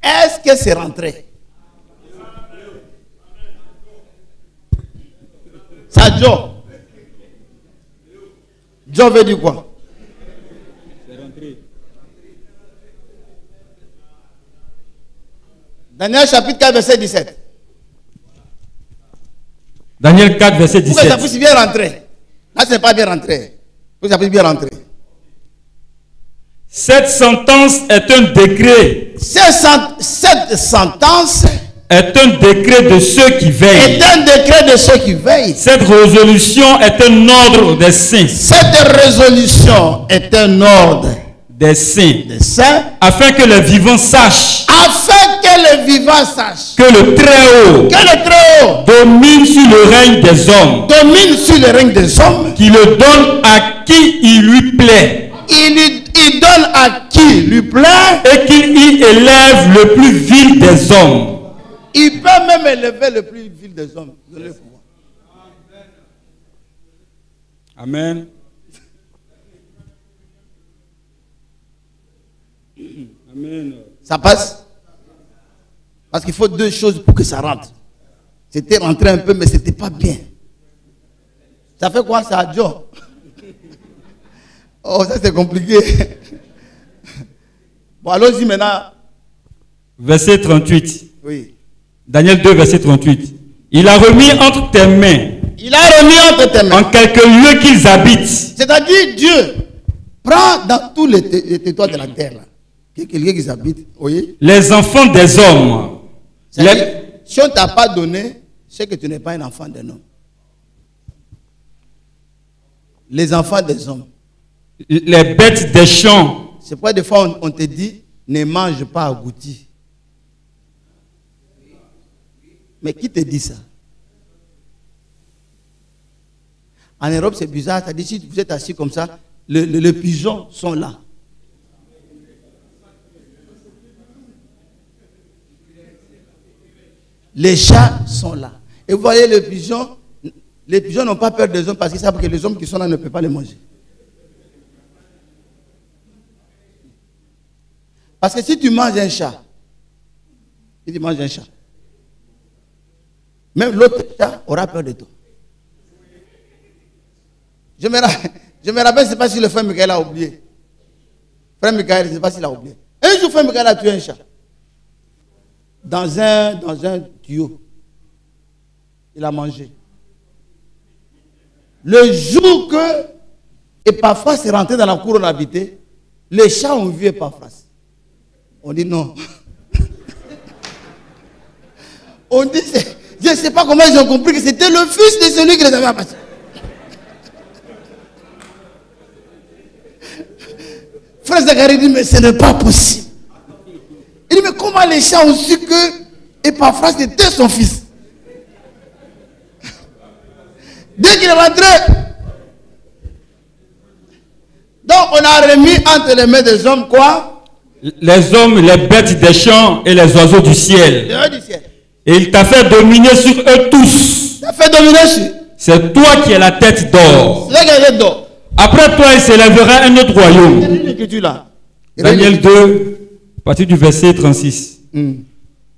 S1: Est-ce que c'est rentré? Ça, Joe. Joe veut dire quoi?
S2: C'est rentré.
S1: Daniel chapitre 4, verset 17.
S2: Daniel 4, verset
S1: Pourquoi ça
S2: 17.
S1: puisse bien rentrer? Là, ce n'est pas bien rentré. Pourquoi ça puisse bien rentrer?
S2: Cette sentence est un décret.
S1: Cette sentence
S2: Est un décret de ceux qui veillent.
S1: est un décret de ceux qui veillent.
S2: Cette résolution est un ordre des saints.
S1: Cette résolution est un ordre
S2: Des saints.
S1: des saints,
S2: Afin que les vivants sachent
S1: afin que les vivants sachent
S2: que le Très-Haut
S1: que le Très-Haut
S2: domine sur le règne des hommes,
S1: domine sur le règne des hommes.
S2: qui le donne à qui il lui plaît,
S1: Il donne à qui lui plaît.
S2: et qu'il y élève le plus vil des hommes.
S1: Il peut même élever le plus vil des hommes. Donner le pouvoir.
S2: Amen. Amen.
S1: Ça passe? Parce qu'il faut deux choses pour que ça rentre. C'était rentré un peu, mais ce n'était pas bien. Ça fait quoi ça, Joe? Oh, ça c'est compliqué. Bon, allons-y maintenant.
S2: Verset 38.
S1: Oui.
S2: Daniel 2, verset 38. Il a remis entre tes mains,
S1: Il a remis entre tes mains.
S2: en quelques lieux qu'ils habitent,
S1: C'est-à-dire, Dieu prend dans tous les territoires de la terre, là, quelqu'un qui habite, oui.
S2: les enfants des hommes.
S1: C'est-à-dire, si on ne t'a pas donné, c'est que tu n'es pas un enfant d'un homme. Les enfants des hommes.
S2: Les bêtes des champs.
S1: C'est pourquoi des fois on te dit, ne mange pas agouti. Mais qui te dit ça? En Europe, c'est bizarre. C'est-à-dire, si vous êtes assis comme ça, les pigeons sont là. Les chats sont là. Et vous voyez les pigeons n'ont pas peur des hommes parce qu'ils savent que les hommes qui sont là ne peuvent pas les manger. Parce que si tu manges un chat, même l'autre chat aura peur de toi. Je me rappelle, je ne sais pas si le frère Michael a oublié. Frère Michael, je ne sais pas s'il a oublié. Un jour, Frère Michael a tué un chat. Dans un tuyau. Il a mangé. Le jour que Epaphras est rentré dans la cour où on habitait, les chats ont vu Epaphras. On dit non. On dit, je ne sais pas comment ils ont compris que c'était le fils de celui qui les avait abattus. Frère Zacharie dit, mais ce n'est pas possible. Il dit, mais comment les chats ont su que Epaphras était son fils? Dès qu'il est rentré, donc on a remis entre les mains des hommes quoi?
S2: Les hommes, les bêtes des champs et les oiseaux du ciel.
S1: Les oiseaux du ciel.
S2: Et il t'a fait dominer sur eux tous.
S1: Il t'a fait dominer sur.
S2: C'est toi qui es la tête d'or.
S1: C'est là qu'il y a la tête d'or.
S2: Après toi, il s'élèvera un autre royaume. Daniel 2, à partir du verset 36.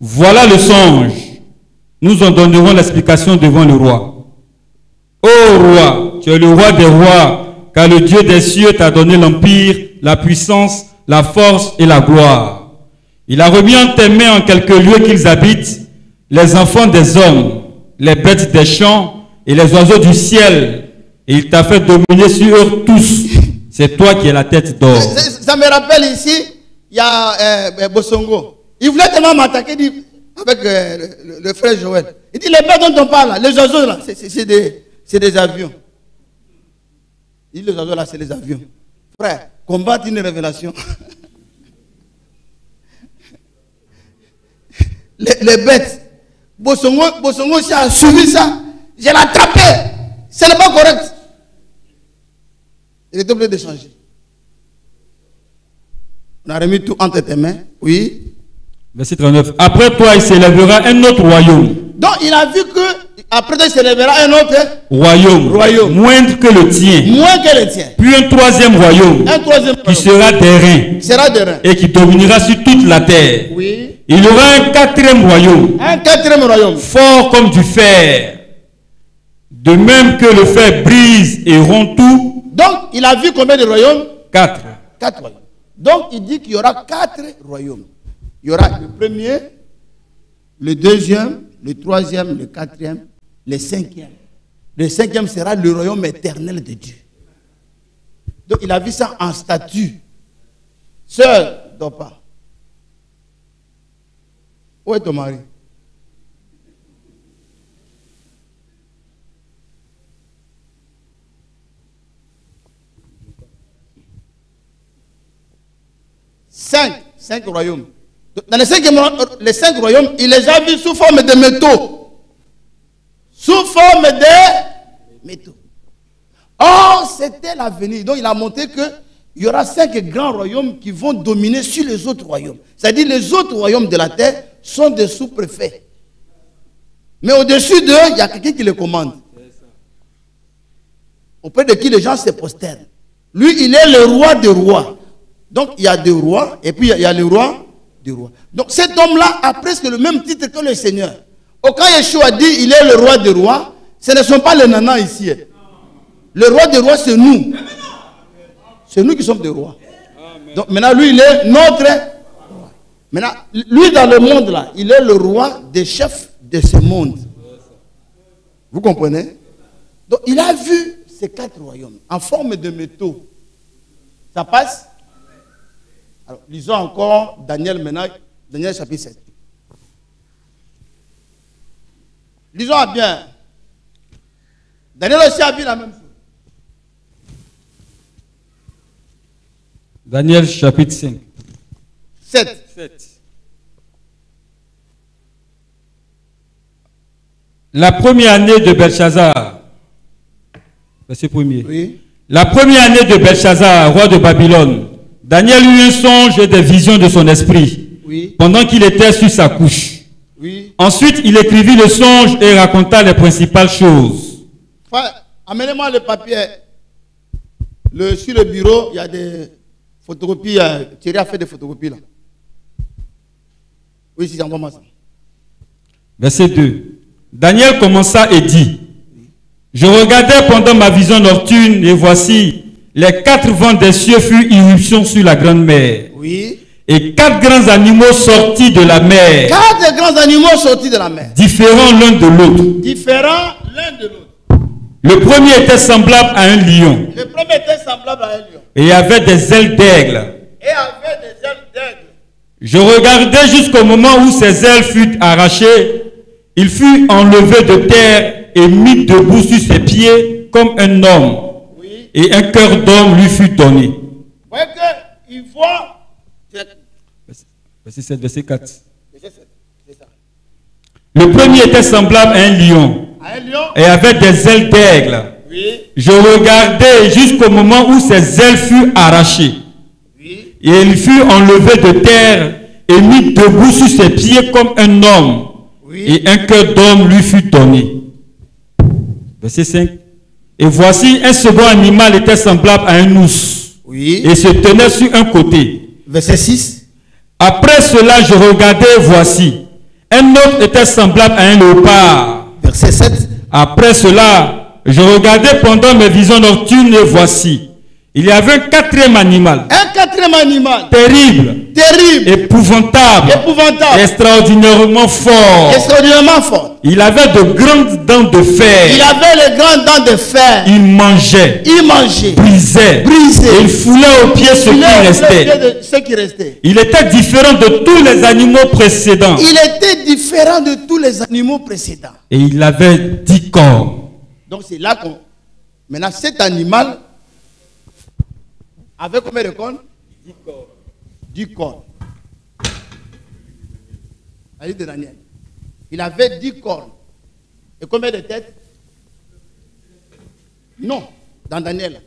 S2: Voilà le songe. Nous en donnerons l'explication devant le roi. Ô roi, tu es le roi des rois, car le Dieu des cieux t'a donné l'empire, la puissance, la force et la gloire. Il a remis en tes mains en quelques lieux qu'ils habitent les enfants des hommes, les bêtes des champs et les oiseaux du ciel. Et il t'a fait dominer sur eux tous. C'est toi qui es la tête d'or.
S1: Ça me rappelle ici, il y a Bosongo. Il voulait tellement m'attaquer avec le frère Joël. Il dit, les bêtes dont on parle, là, les oiseaux là, c'est des avions. Il dit, les oiseaux là, c'est les avions. Frère, combattre une révélation. les bêtes. Bosongo aussi a suivi ça. Je l'ai attrapé. Ce n'est pas correct. Il est obligé de changer. On a remis tout entre tes mains. Oui.
S2: Verset 39. Après toi, il s'élèvera un autre royaume.
S1: Donc il a vu que après toi, il s'élèvera un autre
S2: royaume. Moindre que le tien.
S1: Moins que le tien.
S2: Puis un troisième royaume. Qui sera d'airain.
S1: Sera d'airain.
S2: Et qui dominera sur toute la terre.
S1: Oui.
S2: Il y aura un quatrième royaume.
S1: Un quatrième royaume.
S2: Fort comme du fer. De même que le fer brise et rompt tout.
S1: Donc, il a vu combien de royaumes?
S2: 4.
S1: 4 royaumes. Donc, il dit qu'il y aura 4 royaumes. Il y aura le premier, le deuxième, le troisième, le quatrième, le cinquième. Le cinquième sera le royaume éternel de Dieu. Donc, il a vu ça en statut. Sœur, dors pas. Où est ton mari? Cinq royaumes. Dans les 5 royaumes, il les a vus sous forme de métaux. Sous forme de métaux. Or, c'était l'avenir. Donc, il a montré qu'il y aura 5 grands royaumes qui vont dominer sur les autres royaumes. C'est-à-dire, les autres royaumes de la terre sont des sous-préfets. Mais au-dessus d'eux, il y a quelqu'un qui les commande. Auprès de qui les gens se prosternent. Lui, il est le roi des rois. Donc, il y a des rois, et puis il y a le roi des rois. Donc, cet homme-là a presque le même titre que le Seigneur. Quand Yeshua dit il est le roi des rois, ce ne sont pas les nanas ici. Le roi des rois, c'est nous. C'est nous qui sommes des rois. Donc, maintenant, lui, il est notre roi. Maintenant, lui, dans le monde, là, il est le roi des chefs de ce monde. Vous comprenez? Donc, il a vu ces 4 royaumes en forme de métaux. Ça passe? Alors, lisons encore Daniel maintenant, Daniel chapitre 7. Lisons bien. Daniel aussi a vu la même chose.
S2: Daniel chapitre 5.
S1: 7.
S2: La première année de Belshazzar. Verset 1er.
S1: Oui.
S2: La première année de Belshazzar, roi de Babylone. Daniel eut un songe et des visions de son esprit,
S1: oui,
S2: pendant qu'il était sur sa couche.
S1: Oui.
S2: Ensuite, il écrivit le songe et raconta les principales choses.
S1: Frère, amenez-moi le papier. Sur le bureau, il y a des photocopies. Thierry a fait des photocopies là. Oui, si j'envoie moi ça.
S2: Verset 2. Daniel commença et dit, je regardais pendant ma vision nocturne et voici, les 4 vents des cieux furent irruption sur la grande mer.
S1: Oui.
S2: Et 4 grands animaux sortis de la mer.
S1: 4 grands animaux sortis de la mer.
S2: Différents l'un de l'autre.
S1: Différents l'un de l'autre.
S2: Le premier était semblable à un lion.
S1: Le premier était semblable à un lion.
S2: Et avait des ailes d'aigle.
S1: Et avait des ailes d'aigle.
S2: Je regardais jusqu'au moment où ses ailes furent arrachées. Il fut enlevé de terre et mis debout sur ses pieds comme un homme.
S1: Oui.
S2: Et un cœur d'homme lui fut donné.
S1: Vous voyez qu'il voit.
S2: Verset 7, verset 4.
S1: C'est ça.
S2: Le premier était semblable à un lion.
S1: À un lion.
S2: Et avait des ailes d'aigle.
S1: Oui.
S2: Je regardais jusqu'au moment où ses ailes furent arrachées.
S1: Oui.
S2: Et il fut enlevé de terre et mis debout sur ses pieds comme un homme.
S1: Oui.
S2: Et un cœur d'homme lui fut donné. Verset 5. Et voici un second animal était semblable à un ours.
S1: Oui.
S2: Et se tenait sur un côté.
S1: Verset 6.
S2: Après cela, je regardais, voici. Un autre était semblable à un léopard.
S1: Verset 7.
S2: Après cela, je regardais pendant mes visions nocturnes et voici. Il y avait un 4e animal.
S1: Un 4e animal.
S2: Terrible.
S1: Terrible.
S2: Épouvantable.
S1: Épouvantable.
S2: Extraordinairement fort.
S1: Extraordinairement fort.
S2: Il avait de grandes dents de fer.
S1: Il avait les grandes dents de fer.
S2: Il mangeait.
S1: Il mangeait.
S2: Brisait.
S1: Brisait.
S2: Et il foulait aux pieds ce qui restait. Il était différent de tous les animaux précédents.
S1: Il était différent de tous les animaux précédents.
S2: Et il avait 10 cornes.
S1: Donc c'est là qu'on... Maintenant cet animal avait combien de cornes? 10 cornes. 10 cornes. La liste de Daniel. Il avait 10 cornes. Et combien de têtes? Non, dans Daniel.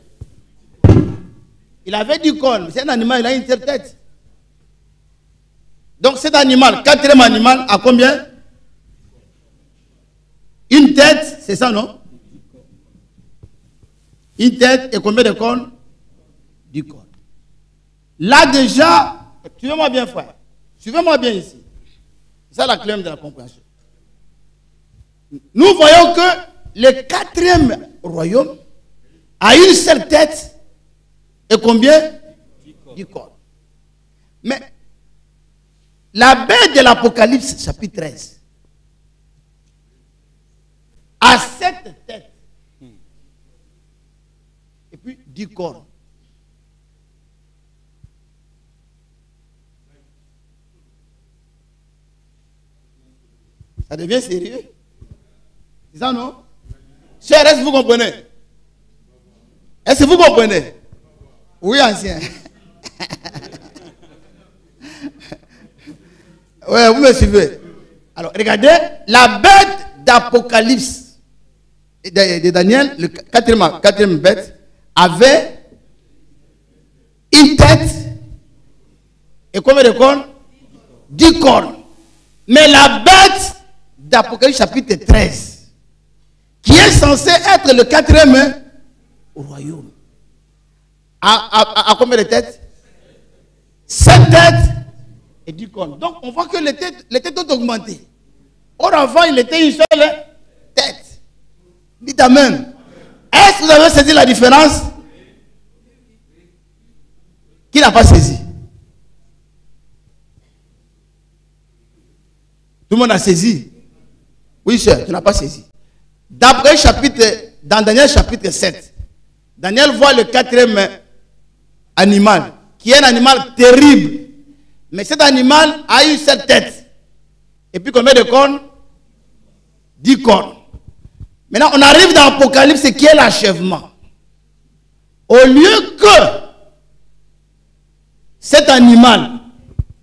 S1: Il avait 10 cornes. C'est un animal, il a une seule tête. Donc cet animal, 4e animal, a combien? Une tête, c'est ça, non? Une tête et combien de cornes? 10 cornes. Là déjà, suivez-moi bien, frère. Suivez-moi bien ici. C'est ça la clé de la compréhension. Nous voyons que le 4e royaume a une seule tête et combien? 10 cornes. Mais la bête de l'Apocalypse, chapitre 13, a 7 têtes et puis 10 cornes. Ça devient sérieux. C'est ça, non? Cher, est-ce que vous comprenez? Est-ce que vous comprenez? Oui, ancien. Oui, vous me suivez. Alors, regardez, la bête d'Apocalypse de Daniel, le 4e bête, avait une tête et combien de cornes? 10 cornes. Mais la bête d'Apocalypse chapitre 13, qui est censé être le 4e royaume, a combien de têtes? 7 têtes et 10 cornes. Donc on voit que les têtes ont augmenté. Or avant il était une seule tête. Dites amen. Est-ce que vous avez saisi la différence? Qui n'a pas saisi? Tout le monde a saisi? Oui, cher, tu n'as pas saisi. D'après dans Daniel chapitre 7, Daniel voit le 4e animal, qui est un animal terrible. Mais cet animal a une seule tête. Et puis combien de cornes? 10 cornes. Maintenant, on arrive dans l'Apocalypse, qui est l'achèvement. Au lieu que cet animal,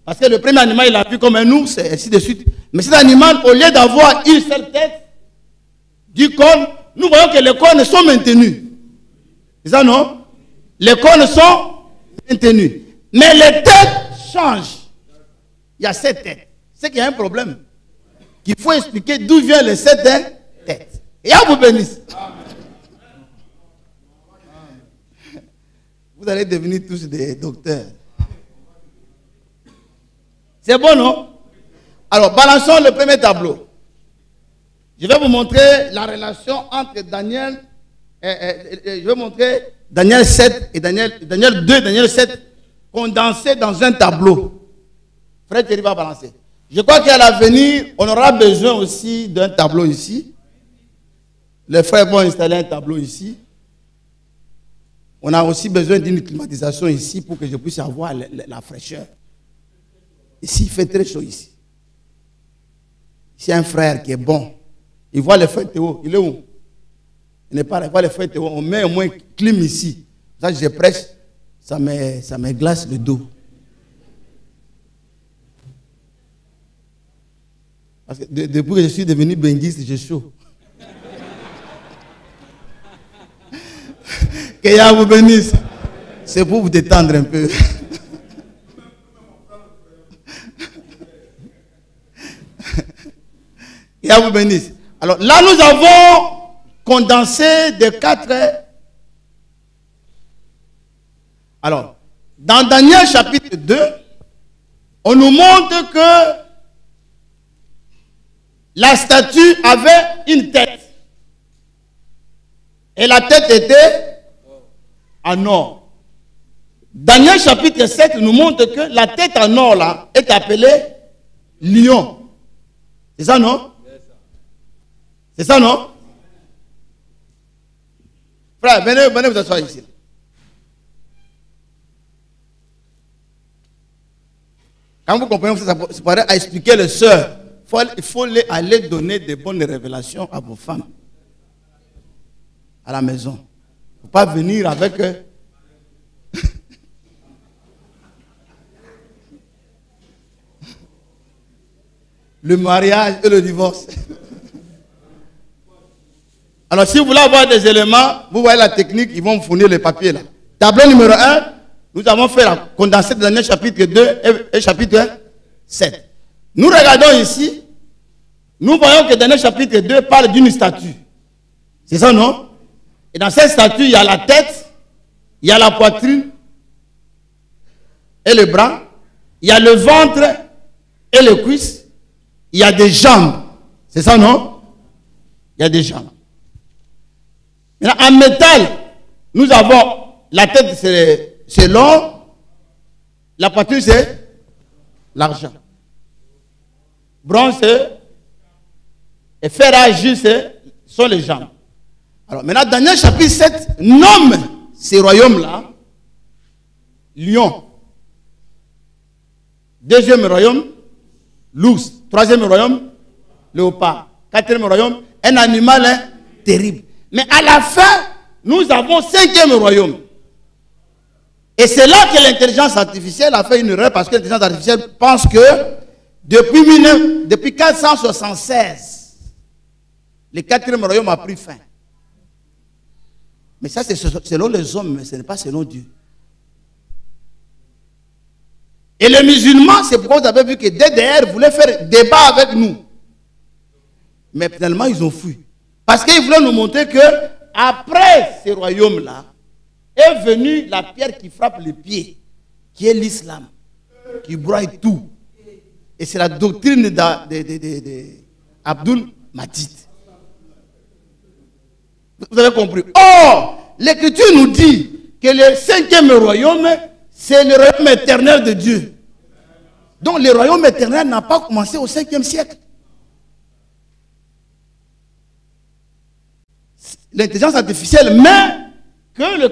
S1: parce que le premier animal, il a vu comme un ours, et ainsi de suite. Mais cet animal, au lieu d'avoir une seule tête, 10 cornes, nous voyons que les cornes sont maintenues. C'est ça, non? Les cornes sont maintenues. Mais les têtes changent. Il y a 7 têtes. C'est qu'il y a un problème. Qu'il faut expliquer d'où viennent les 7 têtes. Et à vous bénisse. Vous allez devenir tous des docteurs. C'est bon, non? Alors, balançons le premier tableau. Je vais vous montrer la relation entre Daniel je vais montrer Daniel 7 et Daniel 2, Daniel 7, condensés dans un tableau. Frère Thierry va balancer. Je crois qu'à l'avenir, on aura besoin aussi d'un tableau ici. Les frères vont installer un tableau ici. On a aussi besoin d'une climatisation ici pour que je puisse avoir la fraîcheur. Ici, il fait très chaud ici. Ici, il y a un frère qui est bon. Il voit le frère Théo. Il est où? Il n'est pas là. Il voit le frère Théo. On met au moins clim ici. Ça, je prêche, ça me glace le dos. Parce que depuis que je suis devenu benguiste, j'ai chaud. Que Yah vous bénisse. C'est pour vous détendre un peu. Yah vous bénisse. Alors là, nous avons condensé de 4. Alors, dans Daniel chapitre 2, on nous montre que la statue avait une tête. Et la tête était en or. Daniel chapitre 7 nous montre que la tête en or là est appelée lion. C'est ça, non? C'est ça, non? Frère, venez vous asseoir ici. Quand vous comprenez ça, ça paraît à expliquer les sœurs. Il faut aller donner de bonnes révélations à vos femmes. À la maison. Il ne faut pas venir avec... le mariage et le divorce. Alors, si vous voulez avoir des éléments, vous voyez la technique, ils vont me fournir les papiers là. Tableau numéro 1, nous avons fait la condensée de Daniel chapitre 2 et chapitre 7. Nous regardons ici, nous voyons que Daniel chapitre 2 parle d'une statue. C'est ça, non? Et dans cette statue, il y a la tête, il y a la poitrine et le bras, il y a le ventre et les cuisses, il y a des jambes. C'est ça, non? Il y a des jambes. Maintenant, en métal, nous avons la tête, c'est l'or, la poitrine, c'est l'argent. Bronze, et fer à agir, sont les jambes. Alors maintenant, Daniel chapitre 7 nomme ces royaumes-là lion. Deuxième royaume, l'ours. Troisième royaume, léopard. Quatrième royaume, un animal terrible. Mais à la fin, nous avons cinquième royaume. Et c'est là que l'intelligence artificielle a fait une erreur, parce que l'intelligence artificielle pense que depuis 476, le quatrième royaume a pris fin. Mais ça, c'est selon les hommes, mais ce n'est pas selon Dieu. Et les musulmans, c'est pourquoi vous avez vu que DDR voulait faire débat avec nous. Mais finalement, ils ont fui. Parce qu'ils voulaient nous montrer que après ces royaumes-là, est venue la pierre qui frappe les pieds, qui est l'islam, qui broie tout. Et c'est la doctrine d'Abdul Majid. Vous avez compris? Or, l'Écriture nous dit que le cinquième royaume, c'est le royaume éternel de Dieu. Donc le royaume éternel n'a pas commencé au 5e siècle. L'intelligence artificielle met que le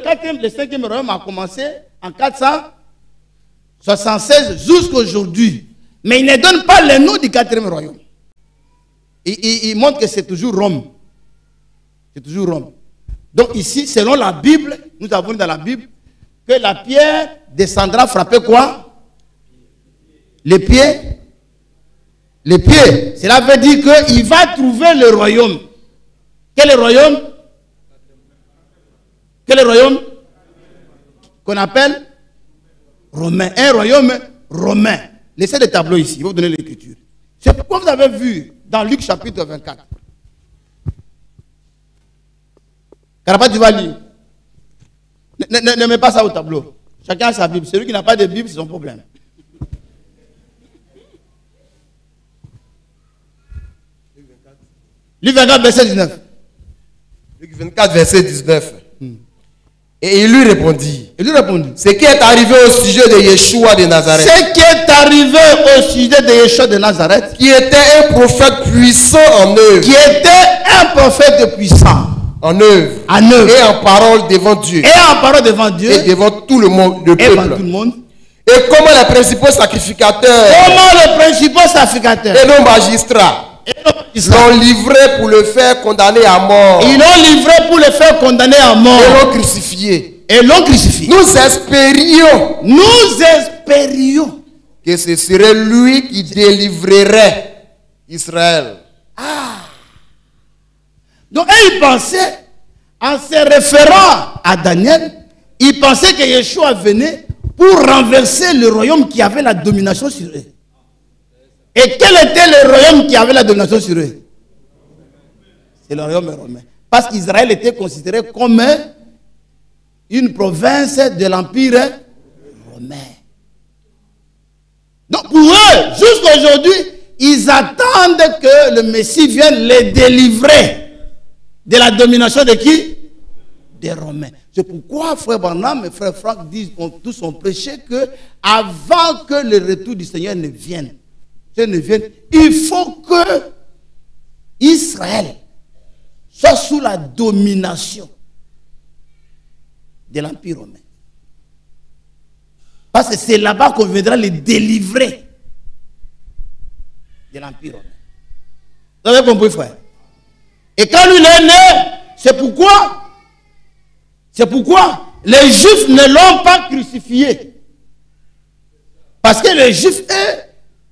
S1: 5e royaume a commencé en 476 jusqu'à aujourd'hui. Mais il ne donne pas le nom du 4e royaume. Il montre que c'est toujours Rome. C'est toujours Rome. Donc ici, selon la Bible, nous avons vu dans la Bible que la pierre descendra frapper quoi? Les pieds. Les pieds. Cela veut dire qu'il va trouver le royaume. Quel est le royaume? Quel est le royaume? Qu'on appelle romain. Un royaume romain. Laissez les tableaux ici. Je vais vous donner l'écriture. C'est pourquoi vous avez vu dans Luc chapitre 24. Carapat, tu vas lire. Ne mets pas ça au tableau. Chacun a sa Bible. Celui qui n'a pas de Bible, c'est son problème. Luc 24, verset 19.
S4: Luc 24, verset 19. Et il lui répondit.
S1: Il lui répondit.
S4: Ce qui est arrivé au sujet de Yeshua de Nazareth.
S1: Ce qui est arrivé au sujet de Yeshua de Nazareth.
S4: Qui était un prophète puissant en œuvre.
S1: Qui était un prophète puissant.
S4: En œuvre.
S1: En œuvre.
S4: Et en parole devant Dieu.
S1: Et en parole devant Dieu.
S4: Et devant tout le monde, le peuple.
S1: Devant tout le monde.
S4: Et comment les principaux sacrificateurs.
S1: Comment les principaux sacrificateurs.
S4: Et nos magistrats. L'ont livré pour le faire condamner à mort.
S1: Ils l'ont livré pour le faire condamner à mort.
S4: Et l'ont crucifié.
S1: Et l'ont crucifié.
S4: Nous espérions.
S1: Nous espérions.
S4: Que ce serait lui qui délivrerait Israël.
S1: Ah. Donc, ils pensaient, en se référant à Daniel, ils pensaient que Yeshua venait pour renverser le royaume qui avait la domination sur eux. Et quel était le royaume qui avait la domination sur eux? C'est le royaume romain. Parce qu'Israël était considéré comme une province de l'empire romain. Donc pour eux, jusqu'à aujourd'hui, ils attendent que le Messie vienne les délivrer de la domination de qui? Des Romains. C'est pourquoi frère Branham et frère Franck disent, tous ont prêché que avant que le retour du Seigneur ne vienne, il faut que Israël soit sous la domination de l'Empire romain. Parce que c'est là-bas qu'on viendra les délivrer de l'Empire romain. Vous avez compris, frère? Et quand lui est né, c'est pourquoi les Juifs ne l'ont pas crucifié. Parce que les Juifs,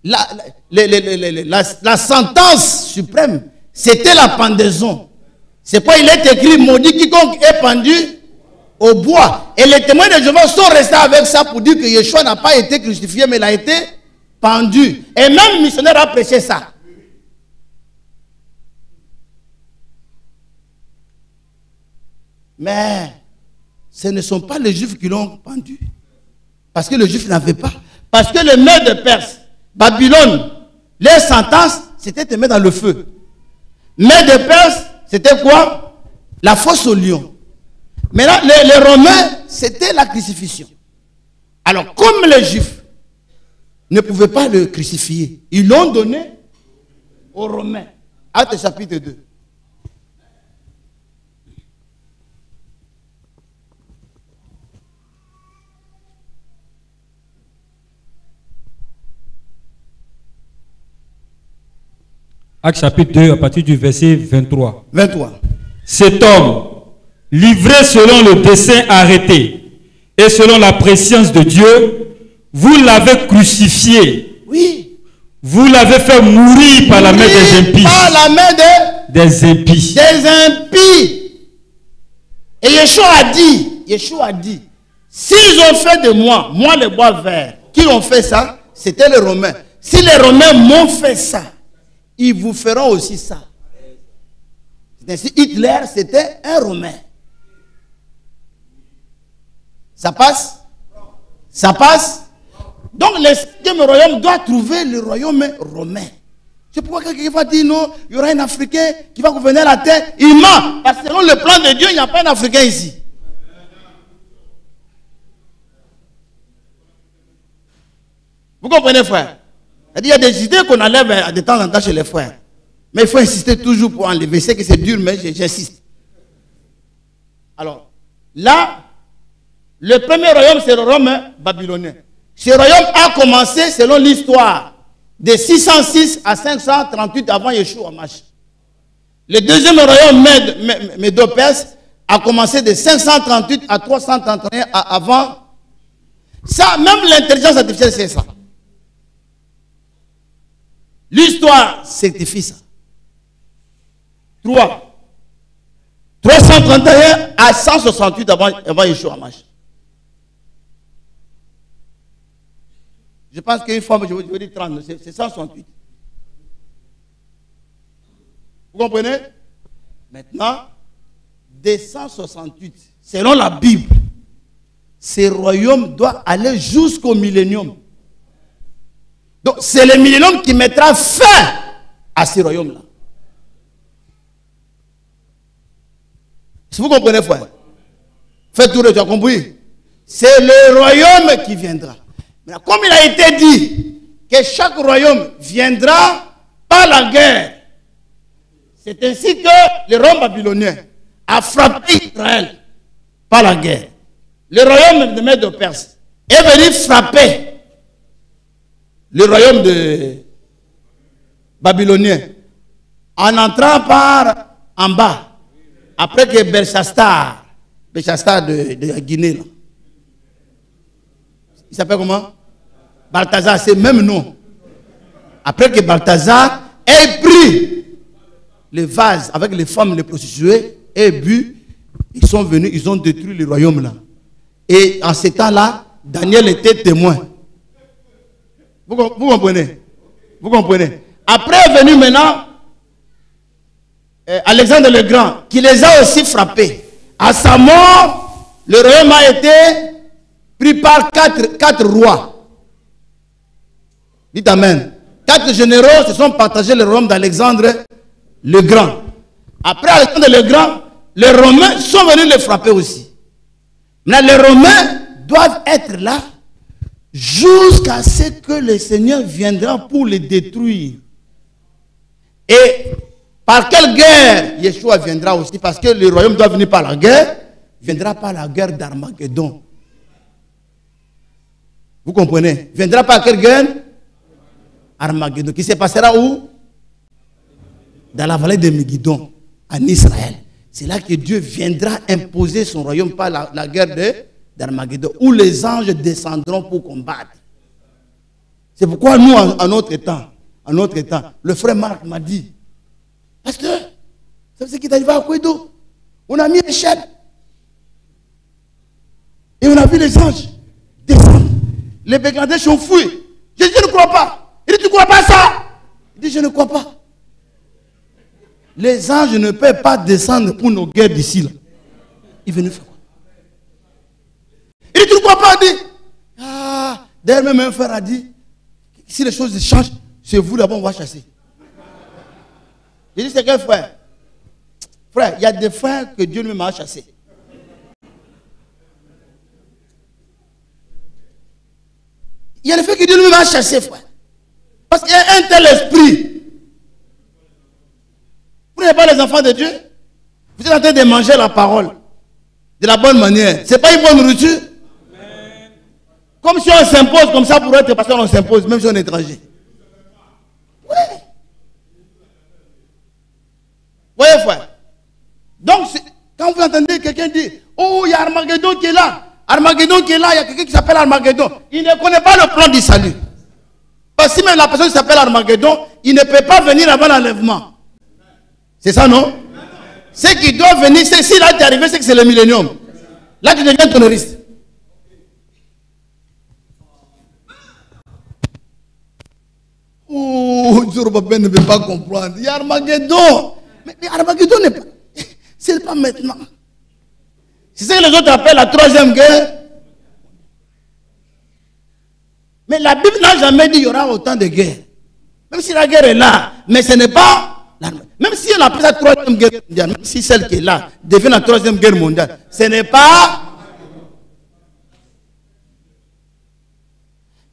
S1: la sentence suprême, c'était la pendaison. C'est pourquoi il est écrit, maudit quiconque est pendu au bois. Et les témoins de Jéhovah sont restés avec ça pour dire que Yeshua n'a pas été crucifié, mais il a été pendu. Et même le missionnaire a prêché ça. Mais ce ne sont pas les Juifs qui l'ont pendu. Parce que les Juifs n'avaient pas. Parce que le maire de Perse, Babylone, les sentences, c'était de mettre dans le feu. Maire de Perse, c'était quoi? La fosse au lion. Maintenant, les Romains, c'était la crucifixion. Alors, comme les Juifs ne pouvaient pas le crucifier, ils l'ont donné aux Romains. Actes chapitre 2.
S2: Actes chapitre 2, à partir du verset 23.
S1: 23.
S2: Cet homme, livré selon le dessein arrêté et selon la préscience de Dieu, vous l'avez crucifié.
S1: Oui.
S2: Vous l'avez fait mourir par la main des impies.
S1: Par la main
S2: des impies.
S1: Des impies. Et Yeshua a dit, s'ils ont fait de moi le bois vert, qui ont fait ça? C'était les Romains. Si les Romains m'ont fait ça, ils vous feront aussi ça. Ainsi, Hitler, c'était un Romain. Ça passe? Ça passe? Donc, le 5e royaume doit trouver le royaume romain. C'est pourquoi quelqu'un va dire non, il y aura un Africain qui va gouverner la terre. Il ment. Parce que selon le plan de Dieu, il n'y a pas un Africain ici. Vous comprenez, frère? Il y a des idées qu'on enlève de temps en temps chez les frères. Mais il faut insister toujours pour enlever. C'est que c'est dur, mais j'insiste. Alors, là, le premier royaume, c'est le royaume babylonien. Ce royaume a commencé, selon l'histoire, de 606 à 538 avant Yeshua Mashiach. Le deuxième royaume médo-perse a commencé de 538 à 331 avant. Ça, même l'intelligence artificielle, c'est ça. L'histoire certifie ça. 331 à 168 avant Yeshua Mashiach. Je pense qu'une fois, je vais dire 30, c'est 168. Vous comprenez? Maintenant, de 168, selon la Bible, ce royaume doit aller jusqu'au millénium. Donc, c'est le millénium qui mettra fin à ce royaume-là. Si vous comprenez, frère. Faites tout le tu as compris. C'est le royaume qui viendra. Maintenant, comme il a été dit que chaque royaume viendra par la guerre, c'est ainsi que le royaume babylonien a frappé Israël par la guerre. Le royaume de Mède de Perse est venu frapper le royaume de babylonien en entrant par en bas, après que Belshazzar de la Guinée, là. Il s'appelle comment? Balthazar, c'est le même nom. Après que Balthazar ait pris les vases avec les femmes, les prostituées, et bu, ils sont venus, ils ont détruit le royaume là. Et en ce temps-là, Daniel était témoin. Vous comprenez? Vous comprenez? Après est venu maintenant Alexandre le Grand, qui les a aussi frappés. À sa mort, le royaume a été pris par quatre rois. Dites Amen. 4 généraux se sont partagés le royaume d'Alexandre le Grand. Après Alexandre le Grand, les Romains sont venus les frapper aussi. Maintenant, les Romains doivent être là jusqu'à ce que le Seigneur viendra pour les détruire. Et par quelle guerre Yeshua viendra aussi? Parce que le royaume doit venir par la guerre. Viendra par la guerre d'Armageddon. Vous comprenez? Viendra par quelle guerre? Armageddon. Qui se passera où? Dans la vallée de Megiddo, en Israël. C'est là que Dieu viendra imposer son royaume par la guerre d'Armageddon, où les anges descendront pour combattre. C'est pourquoi nous, en notre temps, le frère Marc m'a dit, pasteur, c'est ce qui est arrivé à Kouedo. On a mis l'échelle. Et on a vu les anges descendre. Les Bangladesh ont fui. Je dis, je ne crois pas. Il dit, tu ne crois pas ça? Il dit, je ne crois pas. Les anges ne peuvent pas descendre pour nos guerres d'ici. Ils viennent faire quoi? Il dit, tu ne crois pas? Il dit, ah, d'ailleurs même un frère a dit, si les choses changent, c'est vous d'abord, on va chasser. J'ai dit, c'est quel frère? Frère, il y a des frères que Dieu lui-même a chassés. Il y a des frères que Dieu lui-même a chassés, frère. Parce qu'il y a un tel esprit. Vous n'êtes pas les enfants de Dieu? Vous êtes en train de manger la parole de la bonne manière. Ce n'est pas une bonne nourriture? Amen. Comme si on s'impose comme ça pour être pasteur, on s'impose, même si on est étranger. Oui. Voyez, frère. Donc, quand vous entendez quelqu'un dire, oh, il y a Armageddon qui est là. Armageddon qui est là, il y a quelqu'un qui s'appelle Armageddon. Il ne connaît pas le plan du salut. Parce que si même la personne qui s'appelle Armageddon, il ne peut pas venir avant l'enlèvement. C'est ça, non? Ce qui doit venir, c'est si là tu es arrivé, c'est que c'est le millénium. Là tu deviens terroriste. Oh, Zorobabel ne veut pas comprendre. Il y a Armageddon. Mais Armageddon n'est pas. C'est pas maintenant. C'est ce que les autres appellent la 3e guerre. Mais la Bible n'a jamais dit qu'il y aura autant de guerres. Même si la guerre est là, mais ce n'est pas. Même si on appelle ça 3e guerre mondiale, même si celle qui est là devient la 3e guerre mondiale, ce n'est pas.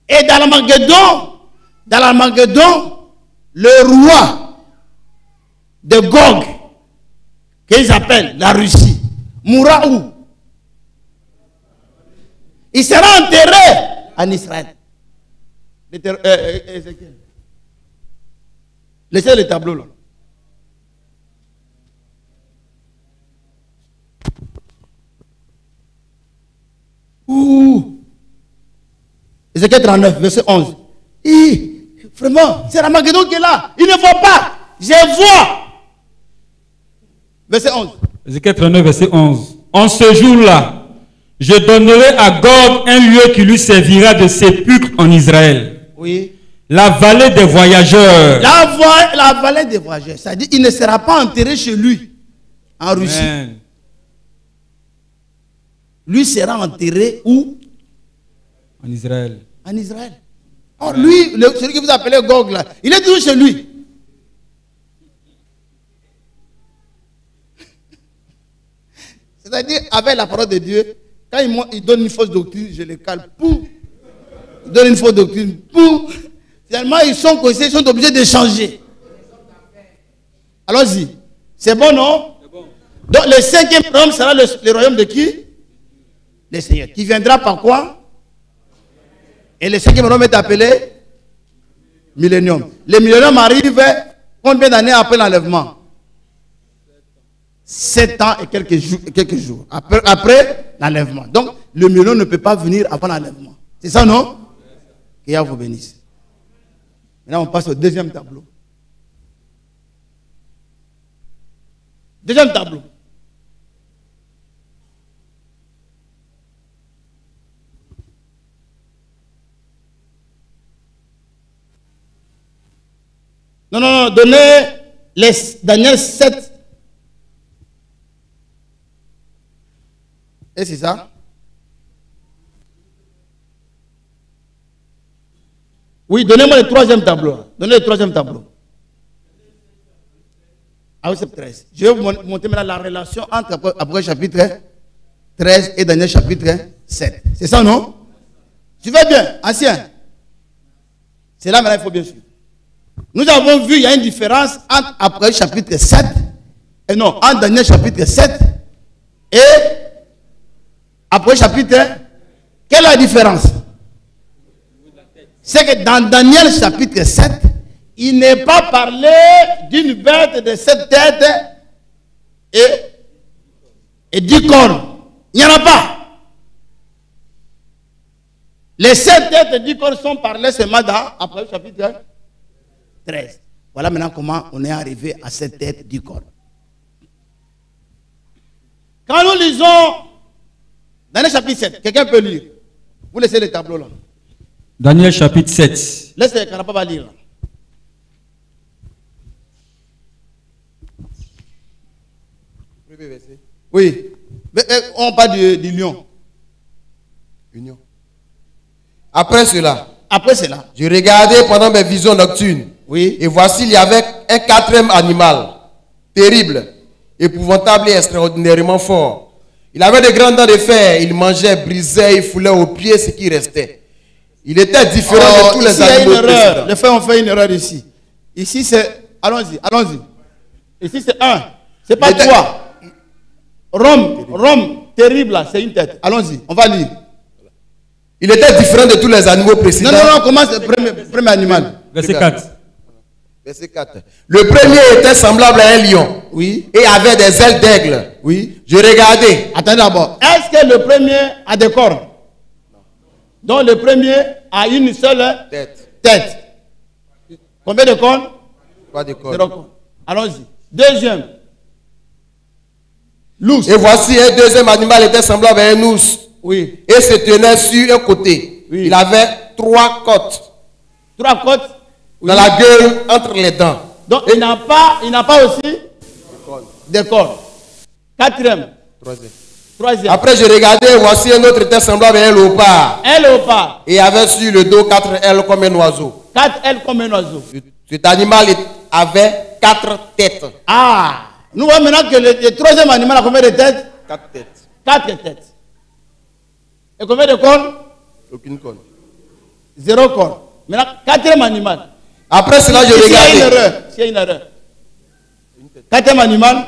S1: Et dans l'Armageddon, le roi de Gog, qu'ils appellent la Russie, mourra où? Il sera enterré en Israël. Laissez le tableau là. Ouh. Ézéchiel 39, verset 11. Vraiment, c'est Armageddon qui est là. Il ne voit pas. Je vois. Verset 11.
S2: Ézéchiel 39, verset 11. En ce jour-là, je donnerai à Gog un lieu qui lui servira de sépulcre en Israël.
S1: Oui.
S2: La vallée des voyageurs.
S1: La vallée des voyageurs. C'est-à-dire qu'il ne sera pas enterré chez lui, en Russie.
S2: Amen.
S1: Lui sera enterré où?
S2: En Israël.
S1: En Israël. Or, lui, celui que vous appelez Gog, là, il est toujours chez lui. C'est-à-dire, avec la parole de Dieu, quand il donne une fausse doctrine, je les cale. Pouf. Il donne une fausse doctrine. Pouf. Finalement, ils sont coincés, ils sont obligés de changer. Allons-y. C'est bon, non? C'est bon. Donc, le 5e royaume sera le royaume de qui? Le Seigneur. Qui viendra par quoi? Et le 5e royaume est appelé millénium. Le millénium arrive combien d'années après l'enlèvement? 7 ans et quelques jours. Après l'enlèvement. Donc, le millénium ne peut pas venir avant l'enlèvement. C'est ça, non? Que Yahweh vous bénisse. Maintenant, on passe au deuxième tableau. Deuxième tableau. Non, donnez Daniel 7. Et c'est ça? Oui, donnez-moi le troisième tableau. Donnez le troisième tableau. Ah oui, c'est 13. Je vais vous montrer maintenant la relation entre Apocalypse chapitre 13 et Daniel chapitre 7. C'est ça, non? Suivez bien, ancien. C'est là maintenant il faut bien suivre. Nous avons vu, il y a une différence entre Apocalypse chapitre 7 et non, entre Daniel chapitre 7 et Apocalypse chapitre. Quelle est la différence? C'est que dans Daniel chapitre 7, il n'est pas parlé d'une bête de 7 têtes et 10 cornes. Il n'y en a pas. Les 7 têtes et 10 cornes sont parlées seulement dans Apocalypse chapitre 13. Voilà maintenant comment on est arrivé à cette tête 10 cornes. Quand nous lisons Daniel chapitre 7, quelqu'un peut lire. Vous laissez le tableau là.
S2: Daniel chapitre 7.
S1: Laissez le Carapapa lire là. Oui. Mais on parle du lion.
S4: Union. Après cela,
S1: je
S4: regardais pendant mes visions nocturnes.
S1: Oui.
S4: Et voici, il y avait un 4e animal, terrible, épouvantable et extraordinairement fort. Il avait de grandes dents de fer, il mangeait, brisait, il foulait aux pieds ce qui restait. Il était différent de tous les animaux précédents.
S1: Les frères ont fait une erreur ici. Ici c'est, allons-y. Ici c'est 1. C'est pas 3. Rome, terrible là, c'est une tête. Allons-y, on va lire.
S4: Il était différent de tous les animaux précédents.
S1: Non, commence le premier animal.
S2: Verset 4.
S4: Verset 4. Le premier était semblable à un lion.
S1: Oui.
S4: Et avait des ailes d'aigle.
S1: Oui.
S4: Je regardais.
S1: Attendez d'abord. Est-ce que le premier a des cornes? Donc le premier a une seule tête. Combien de cornes?
S4: Pas de cornes.
S1: 0 cornes. Allons-y. Deuxième. L'ours.
S4: Et voici un deuxième animal était semblable à un ours.
S1: Oui.
S4: Et se tenait sur un côté.
S1: Oui.
S4: Il avait 3 côtes.
S1: 3 côtes. Oui.
S4: Dans la gueule, entre les dents.
S1: Donc il n'a pas aussi des cornes. 4e. 3e.
S4: Après je regardais, et voici un autre était semblable à un léopard.
S1: Un léopard.
S4: Et avait sur le dos 4 ailes comme un oiseau.
S1: 4 ailes comme un oiseau.
S4: Cet animal avait 4 têtes.
S1: Ah. Nous voyons maintenant que le 3e animal a combien de têtes?
S4: 4 têtes.
S1: 4 têtes. Et combien de cornes?
S4: Aucune corne.
S1: 0 cornes. Maintenant, 4e animal.
S4: Après cela, je regardais.
S1: S'il y a une erreur. 4e animal.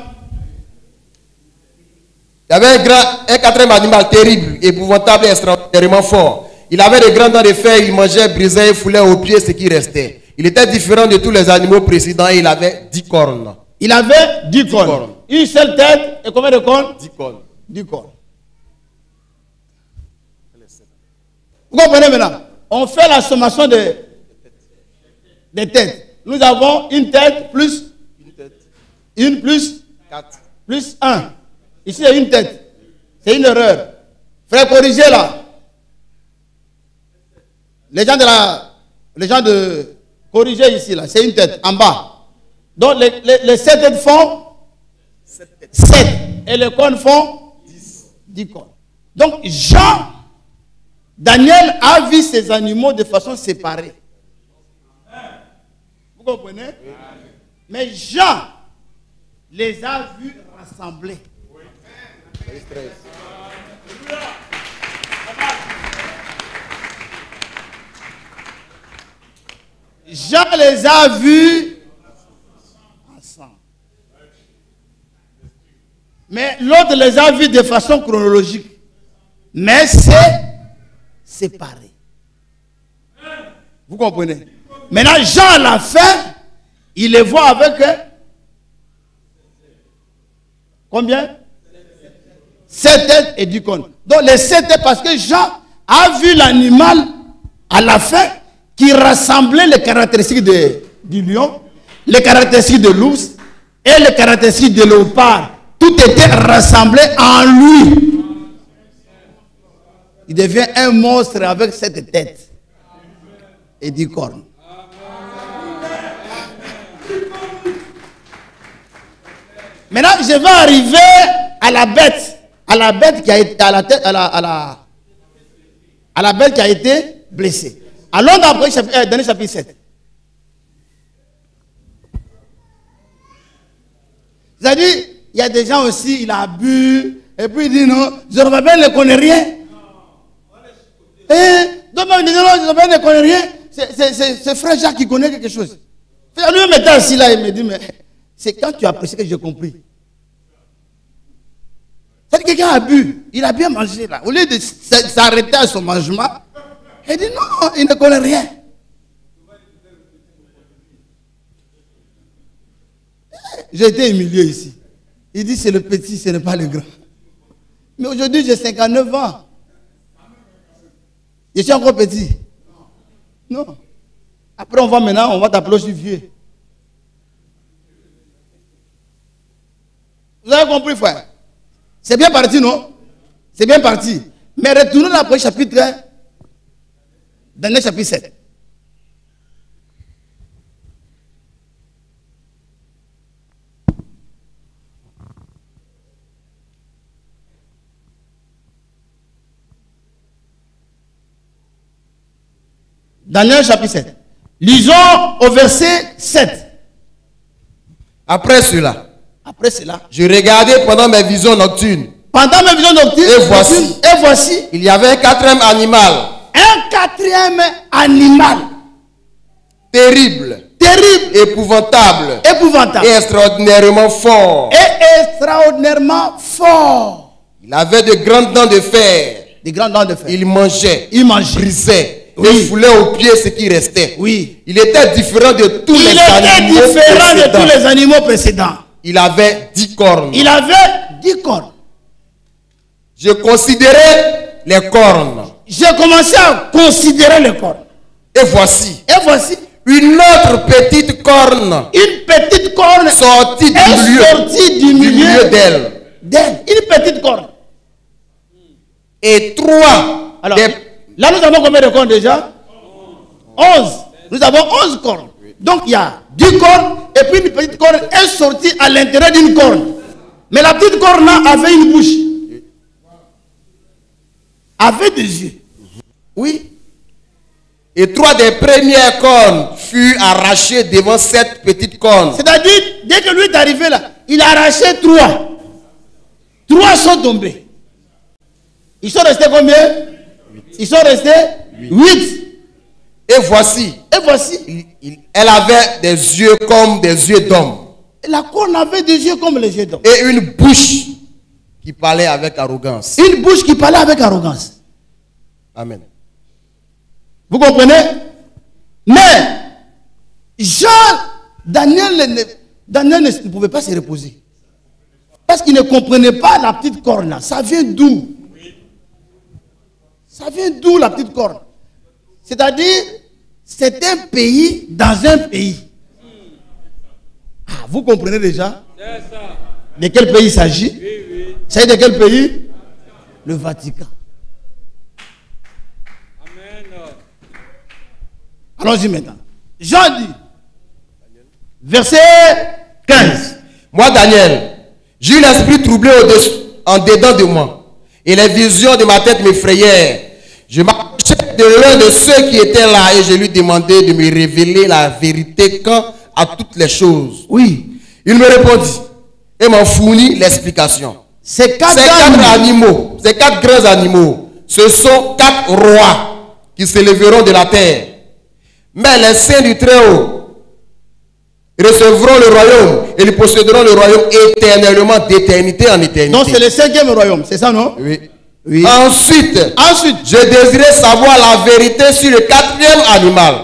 S4: Il y avait un 4e animal terrible, épouvantable et extraordinairement fort. Il avait de grandes dents de fer, il mangeait, brisait et foulait aux pieds ce qui restait. Il était différent de tous les animaux précédents et il avait 10 cornes.
S1: Il avait 10 cornes. Une seule tête et combien de cornes?
S4: 10 cornes.
S1: 10 cornes. Vous comprenez maintenant? On fait la sommation des têtes. Nous avons une tête plus une plus
S4: 4
S1: plus 1. Ici, il y a une tête. C'est une erreur. Frère, corrigez là. Les gens de corriger ici là, c'est une tête en bas. Donc les 7 têtes font 7 et les cornes font 10 cornes. Donc Daniel a vu ces animaux de façon séparée. Vous comprenez? Mais Jean les a vus rassemblés. Jean les a vus ensemble. Mais l'autre les a vus de façon chronologique. Mais c'est séparé. Vous comprenez? Maintenant, Jean à la fin, il les voit avec combien? 7 têtes et 10 cornes. Donc les 7 têtes, parce que Jean a vu l'animal à la fin qui rassemblait les caractéristiques du lion, les caractéristiques de l'ours et les caractéristiques de léopard. Tout était rassemblé en lui. Il devient un monstre avec 7 têtes et 10 cornes. Maintenant, je vais arriver à la bête qui a été à la bête qui a été blessée. Allons dans le chapitre 7. C'est-à-dire, il y a des gens aussi, il a bu, et puis il dit non, Zorobabel ne connaît rien. Donc il dit non, Zorobabel ne connaît rien. C'est frère Jacques qui connaît quelque chose. Lui-même était assis là, il me dit, mais c'est quand tu as apprécié que j'ai compris. C'est-à-dire que quelqu'un a bu, il a bien mangé là. Au lieu de s'arrêter à son mangement, il dit non, il ne connaît rien. J'ai été humilié ici. Il dit c'est le petit, ce n'est pas le grand. Mais aujourd'hui j'ai 59 ans. Je suis encore petit. Non. Après on va maintenant, on va t'appeler aussi vieux. Vous avez compris, frère? C'est bien parti, non? C'est bien parti. Mais retournons après chapitre, dans le chapitre 7. Daniel chapitre 7. Lisons au verset 7.
S4: Après cela,
S1: je
S4: regardais pendant mes visions nocturnes.
S1: Pendant mes visions nocturnes,
S4: et voici, il y avait un quatrième animal.
S1: Un quatrième animal.
S4: Terrible. Épouvantable. Et extraordinairement fort. Il avait de grandes dents de fer. Il mangeait. Brisait.
S1: Oui.
S4: Et foulait aux pieds ce qui restait.
S1: Oui.
S4: Il était différent de tous les
S1: animaux précédents.
S4: Il avait 10 cornes. Je considérais les cornes.
S1: J'ai commencé à considérer les cornes.
S4: Et voici. Une autre petite corne. Sortie du milieu d'elle.
S1: Une petite corne.
S4: Et 3.
S1: Alors, là nous avons combien de cornes déjà? 11. Nous avons 11 cornes. Donc il y a 10 cornes et puis une petite corne est sortie à l'intérieur d'une corne. Mais la petite corne là avait une bouche. Avait des yeux. Oui.
S4: Et 3 des premières cornes furent arrachées devant cette petite corne.
S1: C'est-à-dire, dès que lui est arrivé là, il a arraché 3. 3 sont tombés. Ils sont restés combien? Ils sont restés 8.
S4: Et voici. Elle avait des yeux comme des yeux d'homme.
S1: La corne avait des yeux comme les yeux d'homme.
S4: Et une bouche qui parlait avec arrogance. Amen.
S1: Vous comprenez? Mais Daniel ne pouvait pas se reposer. Parce qu'il ne comprenait pas la petite corne là. Ça vient d'où? La petite corne? C'est-à-dire, c'est un pays dans un pays. Ah, vous comprenez déjà? De quel pays il s'agit? C'est de quel pays? Le Vatican. Allons-y maintenant. Jean dit, verset 15.
S4: Moi, Daniel, j'ai eu l'esprit troublé en dedans de moi. Et les visions de ma tête m'effrayèrent. Je m'approchai de l'un de ceux qui étaient là et je lui demandai de me révéler la vérité quant à toutes les choses.
S1: Oui.
S4: Il me répondit et m'en fournit l'explication.
S1: Ces quatre
S4: animaux, ces quatre grands animaux, ce sont quatre rois qui s'élèveront de la terre. Mais les saints du Très-Haut recevront le royaume et ils posséderont le royaume éternellement, d'éternité en éternité.
S1: Donc c'est le 5e royaume, c'est ça, non?
S4: Oui.
S1: Oui.
S4: Ensuite, je désirais savoir la vérité sur le 4e animal,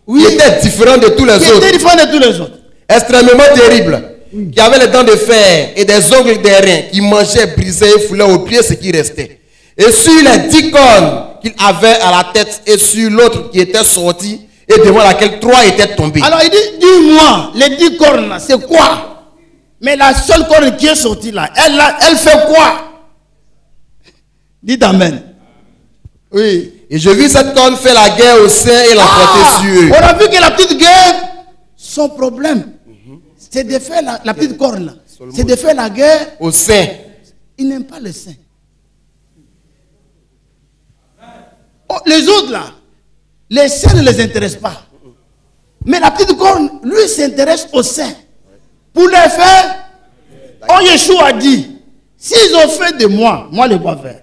S1: oui,
S4: qui était différent de tous les autres.
S1: Était différent de tous les autres.
S4: Extrêmement terrible, oui, qui avait les dents de fer et des ongles d'airain, qui mangeait, brisait et foulait aux pieds ce qui restait. Et sur les 10 cornes qu'il avait à la tête et sur l'autre qui était sorti et devant laquelle 3 étaient tombés.
S1: Alors il dit, dis-moi, les 10 cornes là, c'est quoi? Mais la seule corne qui est sortie là, elle fait quoi? Dites amen. Oui.
S4: Et je vis cette corne faire la guerre aux saints et l'emporter sur eux.
S1: On a vu que la petite guerre, son problème, c'est de faire la petite corne là. C'est de faire la guerre
S4: aux saints.
S1: Il n'aime pas les saints. Oh, les autres là, les saints ne les intéressent pas. Mais la petite corne, lui, s'intéresse aux saints. Pour les faire, oh, Yeshua a dit, s'ils ont fait de moi les bois verts,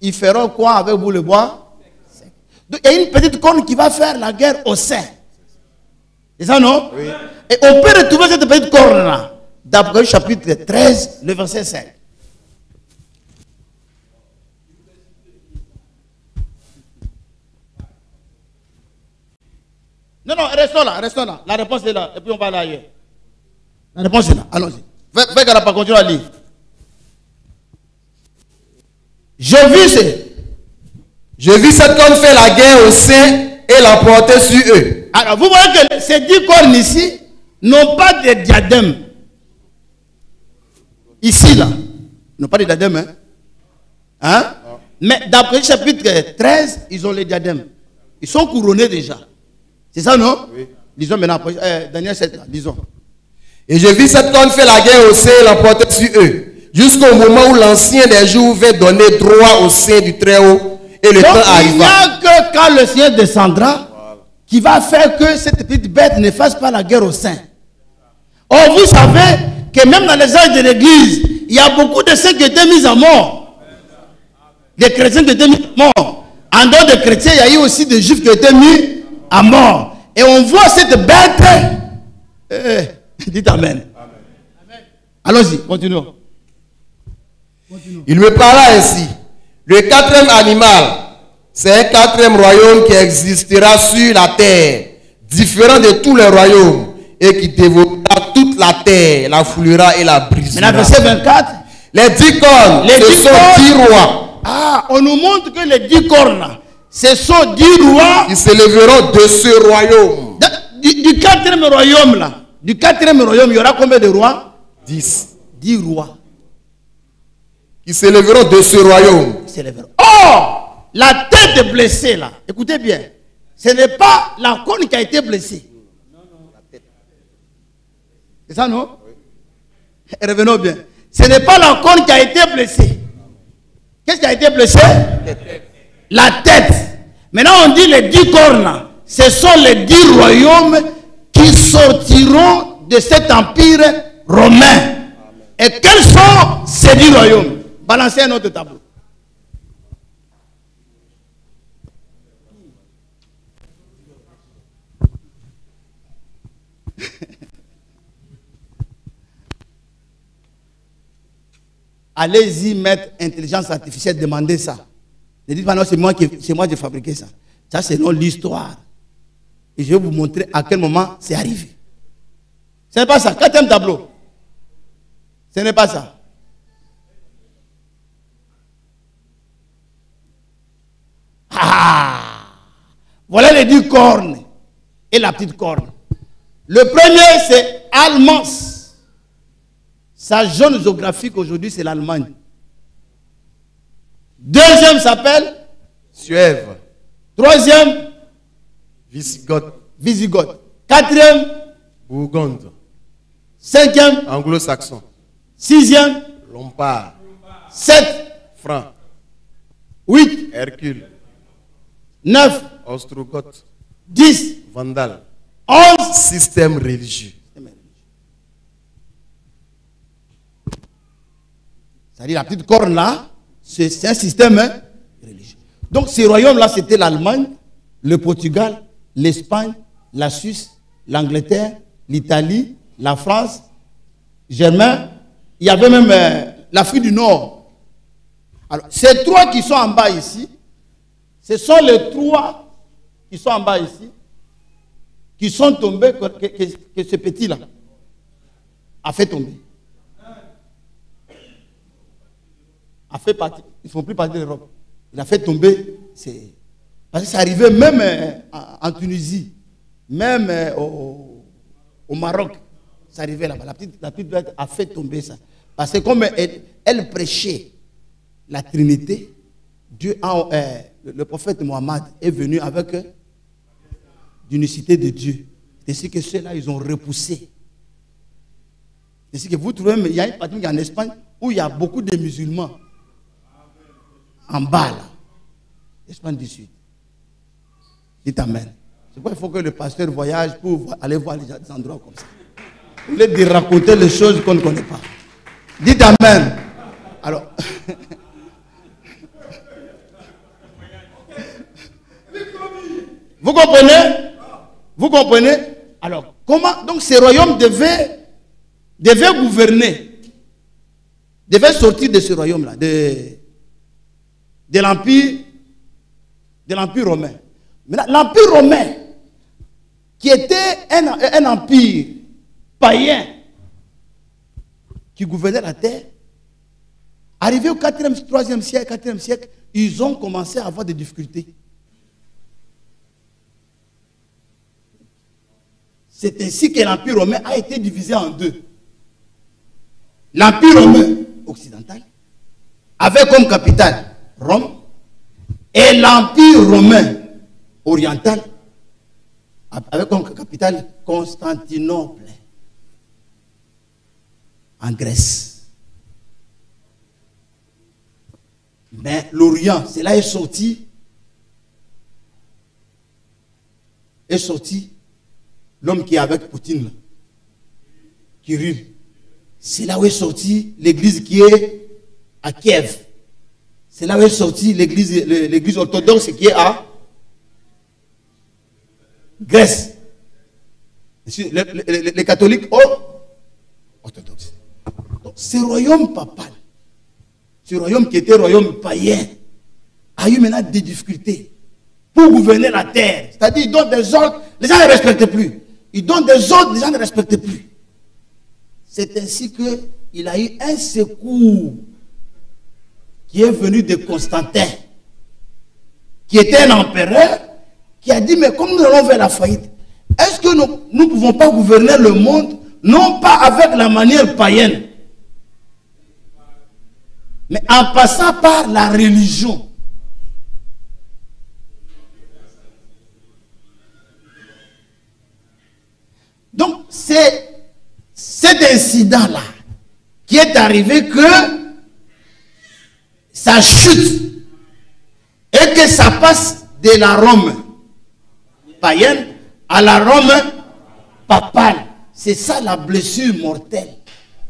S1: ils feront quoi avec vous le bois? Donc, il y a une petite corne qui va faire la guerre aux saints. C'est ça, non? Oui. Et on peut retrouver cette petite corne-là, d'après chapitre 13, le verset 5. Non, restons là. La réponse est là. Et puis on va aller ailleurs. La réponse est là. Allons-y. Fais Garapa, continue à lire.
S4: Je vis cette corne faire la guerre aux saints et l'emporter sur eux.
S1: Alors, vous voyez que ces 10 cornes ici n'ont pas de diadème. Ici, là. Ils n'ont pas de diadème, hein? Mais d'après le chapitre 13, ils ont les diadèmes. Ils sont couronnés déjà. C'est ça, non? Oui. Disons maintenant, Daniel 7, là, disons.
S4: Et je vis cette corne faire la guerre aux saints et l'emporter sur eux. Jusqu'au moment où l'ancien des jours va donner droit aux saints du Très-Haut et le temps arriva.
S1: Il n'y a que quand le Seigneur descendra qui va faire que cette petite bête ne fasse pas la guerre aux saints. Or, vous savez que même dans les âges de l'Église, il y a beaucoup de saints qui étaient mis à mort. Des chrétiens qui étaient mis à mort. En dehors des chrétiens, il y a eu aussi des juifs qui étaient mis à mort. Et on voit cette bête. Dites amen. Allons-y, continuons.
S4: Il me parla ainsi. Le 4e animal, c'est un 4e royaume qui existera sur la terre, différent de tous les royaumes, et qui dévorera toute la terre, la foulera et la brisera.
S1: Maintenant, verset 24.
S4: Les 10 cornes, ce sont 10 rois.
S1: Ah, on nous montre que les 10 cornes, ce sont 10 rois.
S4: Qui s'élèveront de ce royaume.
S1: Du 4e royaume là. Du 4e royaume, il y aura combien de rois?
S4: 10.
S1: 10 rois.
S4: Qui s'élèveront de ce royaume.
S1: Or, la tête blessée là, écoutez bien, ce n'est pas la corne qui a été blessée. C'est ça, non? Oui. Revenons bien. Ce n'est pas la corne qui a été blessée. Qu'est-ce qui a été blessé? La tête. Maintenant, on dit les 10 cornes là. Ce sont les 10 royaumes qui sortiront de cet empire romain. Amen. Et quels sont ces 10 royaumes? Balancez un autre tableau. Allez-y mettre intelligence artificielle, demandez ça. Ne dites pas non, c'est moi qui ai fabriqué ça. Ça, c'est non l'histoire. Et je vais vous montrer à quel moment c'est arrivé. Ce n'est pas ça. 4e tableau. Ce n'est pas ça. Ah! Voilà les 10 cornes et la petite corne. Le premier, c'est Almance. Sa zone géographique aujourd'hui, c'est l'Allemagne. Deuxième s'appelle
S4: Suève.
S1: Troisième,
S4: Visigoth.
S1: Quatrième,
S4: Bourgogne.
S1: Cinquième,
S4: Anglo-saxon.
S1: Sixième,
S4: Lombard.
S1: 7,
S4: Franc.
S1: 8,
S4: Hercule.
S1: 9,
S4: Ostrogoth.
S1: 10,
S4: Vandal.
S1: 11,
S4: Système religieux.
S1: C'est-à-dire la petite corne là, c'est un système religieux. Donc ces royaumes-là, c'était l'Allemagne, le Portugal, l'Espagne, la Suisse, l'Angleterre, l'Italie, la France, Germain. Il y avait même l'Afrique du Nord. Alors, ces trois qui sont en bas ici, ce sont les trois qui sont en bas ici, qui sont tombés, que ce petit-là a fait tomber. A fait partie, ils ne font plus partie de l'Europe. Il a fait tomber. Parce que ça arrivait même en Tunisie, même au Maroc. Ça arrivait là-bas. La petite bête a fait tomber ça. Parce que comme elle prêchait la Trinité, Dieu le prophète Mohammed est venu avec l'unicité de Dieu. C'est ce que ceux-là, ils ont repoussé. C'est ce que vous trouvez, il y a une partie en Espagne où il y a beaucoup de musulmans. En bas là. Espagne du Sud. Dites Amen. C'est pourquoi il faut que le pasteur voyage pour aller voir des endroits comme ça. Au lieu de raconter les choses qu'on ne connaît pas. Dites Amen. Alors. Vous comprenez? Vous comprenez? Alors, comment donc ces royaumes devaient gouverner, devaient sortir de ce royaume-là, de l'Empire romain. Maintenant, l'Empire romain, qui était un empire païen qui gouvernait la terre, arrivé au 4e, 3e siècle, 4e siècle, ils ont commencé à avoir des difficultés. C'est ainsi que l'Empire romain a été divisé en deux. L'Empire romain occidental avait comme capitale Rome et l'Empire romain oriental avait comme capitale Constantinople en Grèce. Mais l'Orient, c'est là est sorti l'homme qui est avec Poutine, Kirill. C'est là où est sorti l'église qui est à Kiev. C'est là où est sorti l'église orthodoxe qui est à Grèce. Les catholiques orthodoxes. Donc, ce royaume papal, ce royaume qui était royaume païen, a eu maintenant des difficultés pour gouverner la terre. C'est-à-dire, ils donnent des ordres, les gens ne respectent plus. Ils donnent des ordres, les gens ne respectent plus. C'est ainsi qu'il a eu un secours qui est venu de Constantin, qui était un empereur, qui a dit, mais comme nous allons vers la faillite, est-ce que nous ne pouvons pas gouverner le monde, non pas avec la manière païenne, mais en passant par la religion. Donc, c'est cet incident-là qui est arrivé que ça chute et que ça passe de la Rome païenne à la Rome papale. C'est ça la blessure mortelle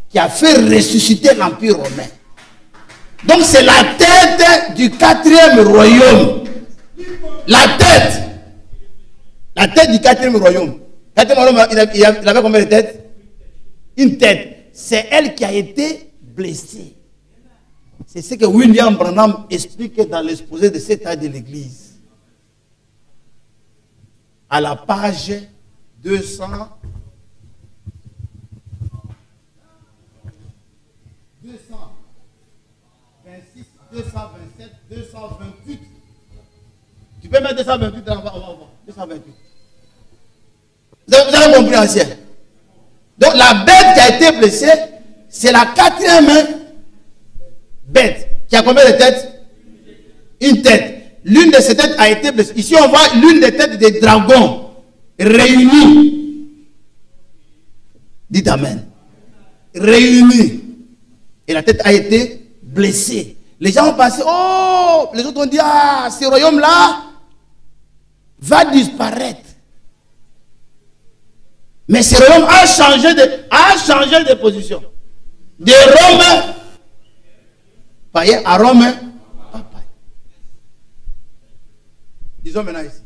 S1: qui a fait ressusciter l'Empire romain. Donc c'est la tête du 4e royaume. La tête du 4e royaume. Il avait combien de têtes? Une tête. C'est elle qui a été blessée. C'est ce que William Branham explique dans l'exposé de cet âge de l'Église. À la page 226, 227, 228. Tu peux mettre 228 là, on va voir. 228. Vous avez compris, ancien? Donc la bête qui a été blessée, c'est la 4e bête qui a combien de têtes? Une tête. L'une de ces têtes a été blessée. Ici, on voit l'une des têtes des dragons réunies. Dites Amen. Réunies. Et la tête a été blessée. Les gens ont pensé, oh, les autres ont dit, ah, ce royaume-là va disparaître. Mais ce royaume a changé de position. De Rome païen à Rome, pas païen. Disons maintenant ici.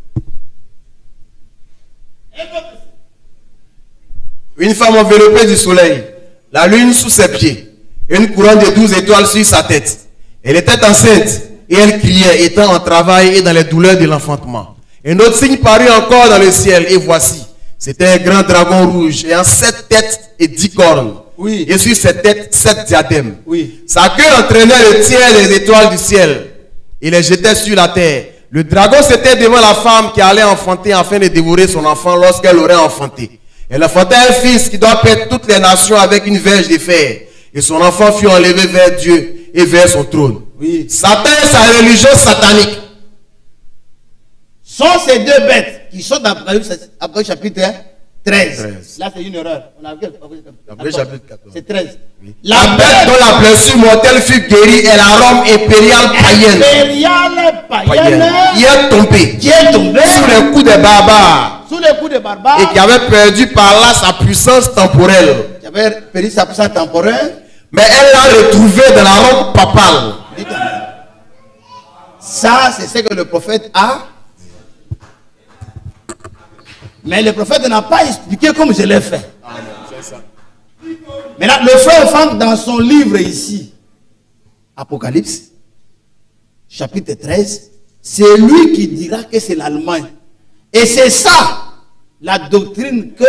S4: Une femme enveloppée du soleil, la lune sous ses pieds, et une couronne de 12 étoiles sur sa tête. Elle était enceinte et elle criait, étant en travail et dans les douleurs de l'enfantement. Un autre signe parut encore dans le ciel, et voici, c'était un grand dragon rouge, ayant 7 têtes et 10 cornes.
S1: Oui.
S4: Et sur ses têtes, 7 diadèmes.
S1: Oui.
S4: Sa queue entraînait le tiers des étoiles du ciel et les jetait sur la terre. Le dragon s'était devant la femme qui allait enfanter afin de dévorer son enfant lorsqu'elle aurait enfanté. Elle enfantait un fils qui doit perdre toutes les nations avec une verge de fer. Et son enfant fut enlevé vers Dieu et vers son trône.
S1: Oui.
S4: Satan et sa religion satanique
S1: sont ces deux bêtes qui sont dans Apocalypse chapitre 13. Là, c'est une erreur. On a vu
S4: Apocalypse chapitre 14.
S1: C'est 13.
S4: La bête dont la blessure mortelle fut guérie est la Rome impériale païenne. Qui est tombée sous les coups des barbares.
S1: Sous les coups des barbares.
S4: Et qui avait perdu par là sa puissance temporelle.
S1: Qui avait perdu sa puissance temporelle.
S4: Mais elle l'a retrouvée dans la Rome papale.
S1: Ça, c'est ce que le prophète a. Mais le prophète n'a pas expliqué comme je l'ai fait. Maintenant, le frère Franck, dans son livre ici, Apocalypse, chapitre 13, c'est lui qui dira que c'est l'Allemagne. Et c'est ça, la doctrine que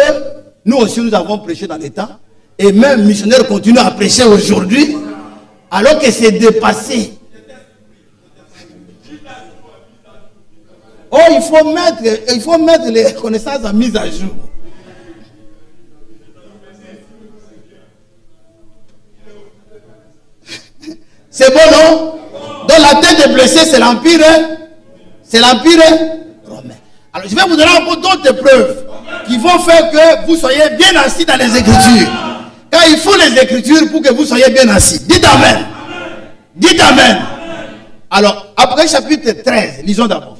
S1: nous aussi nous avons prêché dans les temps. Et même missionnaires continuent à prêcher aujourd'hui, alors que c'est dépassé. Oh, il faut mettre les connaissances en mise à jour. C'est bon, non? Dans la tête des blessés, c'est l'empire. C'est l'empire romain. Alors, je vais vous donner encore d'autres preuves qui vont faire que vous soyez bien assis dans les Écritures. Car il faut les Écritures pour que vous soyez bien assis. Dites Amen. Dites Amen. Alors, après chapitre 13, lisons d'abord.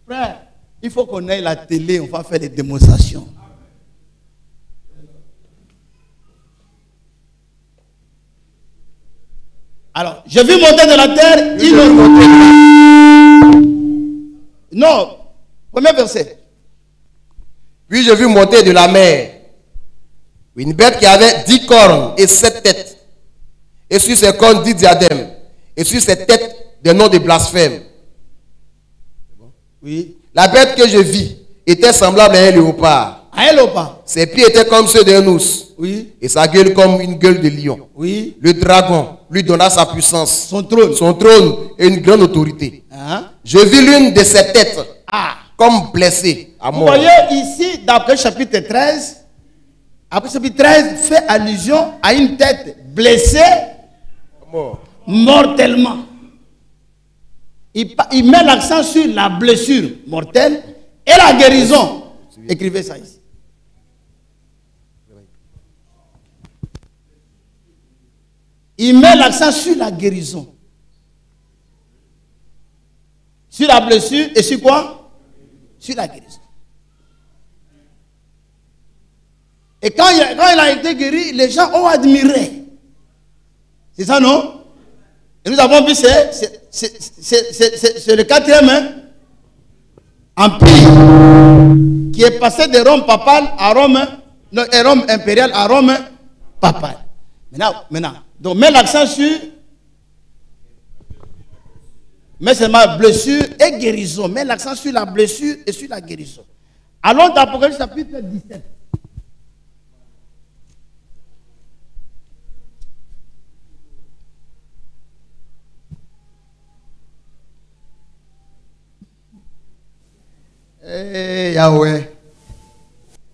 S1: Frère, il faut qu'on ait la télé, on va faire les démonstrations. Alors, je vis monter de la terre, il Non, premier verset.
S4: Puis je vis monter de la mer une bête qui avait 10 cornes et 7 têtes. Et sur ses cornes 10 diadèmes. Et sur ses têtes des noms de blasphème.
S1: Oui.
S4: La bête que je vis était semblable à un léopard.
S1: À un léopard.
S4: Ses pieds étaient comme ceux d'un ours.
S1: Oui.
S4: Et sa gueule comme une gueule de lion.
S1: Oui.
S4: Le dragon lui donna sa puissance.
S1: Son trône.
S4: Son trône et une grande autorité. Je vis l'une de ses têtes comme blessée à mort.
S1: Vous voyez ici, d'après chapitre 13, après chapitre 13 fait allusion à une tête blessée mortellement. Il met l'accent sur la blessure mortelle et la guérison. Écrivez ça ici. Il met l'accent sur la guérison. Sur la blessure et sur quoi? Sur la guérison. Et quand il a été guéri, les gens ont admiré. C'est ça, non? Et nous avons vu, c'est le 4e empire qui est passé de Rome papale à Rome, non, Rome impériale à Rome papale. Maintenant, donc mets l'accent sur, mets seulement blessure et guérison. Mets l'accent sur la blessure et sur la guérison. Allons dans Apocalypse chapitre 17. Yahweh.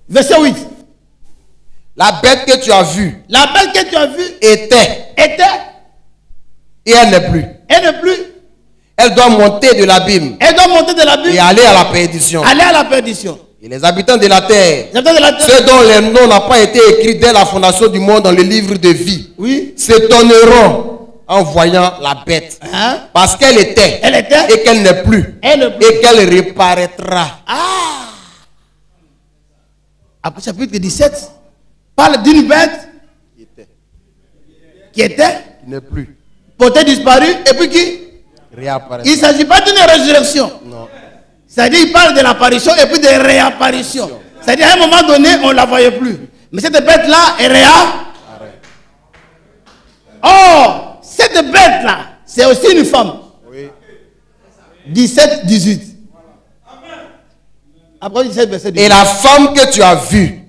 S1: Verset 8.
S4: La bête que tu as vue.
S1: La bête que tu as vue
S4: était.
S1: Et
S4: elle n'est plus.
S1: Elle n'est plus.
S4: Elle doit monter de l'abîme.
S1: Elle doit monter de l'abîme.
S4: Et aller à la perdition.
S1: Aller à la perdition.
S4: Et les habitants de la terre, ceux dont les noms n'ont pas été écrits dès la fondation du monde dans le livre de vie,
S1: oui,
S4: s'étonneront en voyant la bête.
S1: Hein?
S4: Parce qu'elle était.
S1: Elle était.
S4: Et qu'elle n'est plus.
S1: Elle n'est plus.
S4: Et qu'elle reparaîtra.
S1: Ah! Après chapitre 17, parle d'une bête qui était,
S4: Qui n'est plus.
S1: portée disparue, et puis qui?
S4: Réapparaîtra.
S1: Il ne s'agit pas d'une résurrection.
S4: Non.
S1: C'est-à-dire qu'il parle de l'apparition et puis de réapparition. C'est-à-dire à un moment donné, on ne la voyait plus. Mais cette bête-là est Or, cette bête-là, c'est aussi une femme.
S4: Oui.
S1: 17, 18. Après 17, verset 18.
S4: Et la femme que tu as vue,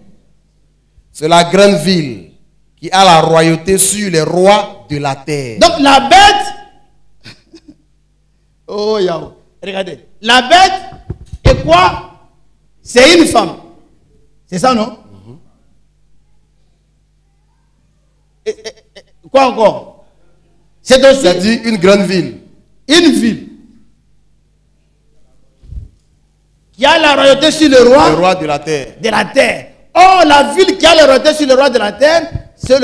S4: c'est la grande ville qui a la royauté sur les rois de la terre.
S1: Donc la bête, oh Yahoo, regardez, la bête est quoi? C'est une femme. C'est ça, non? Et quoi encore? C'est aussi
S4: C'est-à-dire une grande ville.
S1: une ville qui a la royauté sur le
S4: Les
S1: roi
S4: rois de la terre.
S1: de la terre. Or, la ville qui a la royauté sur le roi de la terre, c'est